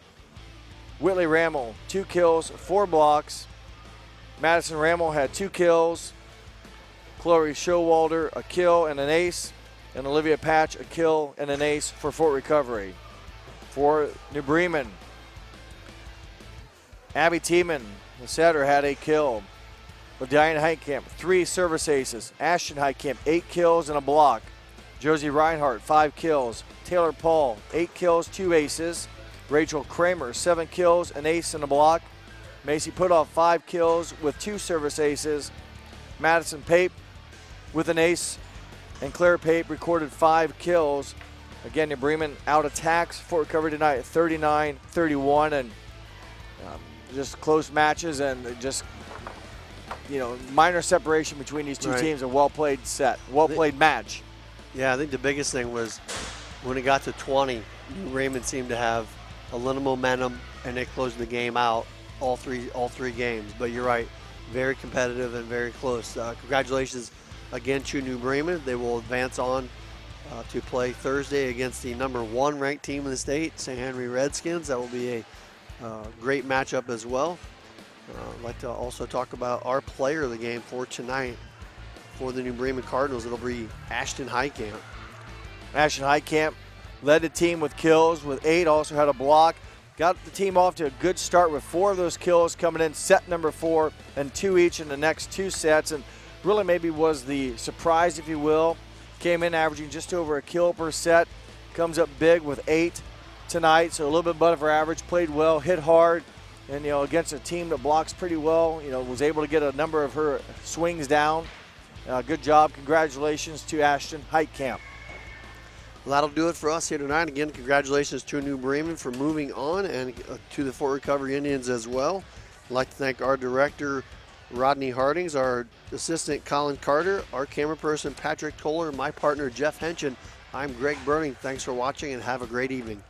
Whitley Rammel, 2 kills, 4 blocks. Madison Rammel had 2 kills. Chloe Showalter, a kill and an ace. And Olivia Patch, a kill and an ace for Fort Recovery. For New Bremen, Abby Tiemann, the setter, had a kill. Diane Heitkamp, 3 service aces. Ashton Heitkamp, 8 kills and a block. Josie Reinhardt, 5 kills. Taylor Paul, 8 kills, 2 aces. Rachel Kramer, 7 kills, an ace and a block. Macy Putoff, 5 kills with 2 service aces. Madison Pape with an ace. And Claire Pape recorded 5 kills. Again, New Bremen out attacks Fort Recovery tonight at 39-31. And just close matches and just, minor separation between these two teams. A well-played match. Yeah, I think the biggest thing was when it got to 20, New Bremen seemed to have a little momentum, and they closed the game out all three games. But you're right, very competitive and very close. Congratulations again to New Bremen. They will advance on to play Thursday against the #1 ranked team in the state, St. Henry Redskins. That will be a great matchup as well. I'd like to also talk about our player of the game for tonight for the New Bremen Cardinals. It'll be Ashton Heitkamp. Ashton Heitkamp led the team with kills with 8, also had a block. Got the team off to a good start with 4 of those kills coming in set number 4 and 2 each in the next 2 sets. And really maybe was the surprise, if you will. Came in averaging just over a kill per set. Comes up big with 8 tonight, so a little bit above her average. Played well, hit hard, and against a team that blocks pretty well, was able to get a number of her swings down. Good job. Congratulations to Ashton Heitkamp. Well, that'll do it for us here tonight. Again, congratulations to New Bremen for moving on, and to the Fort Recovery Indians as well. I'd like to thank our director, Rodney Hardings, our assistant, Colin Carter, our camera person, Patrick Toller, my partner, Jeff Henchen. I'm Greg Burning. Thanks for watching, and have a great evening.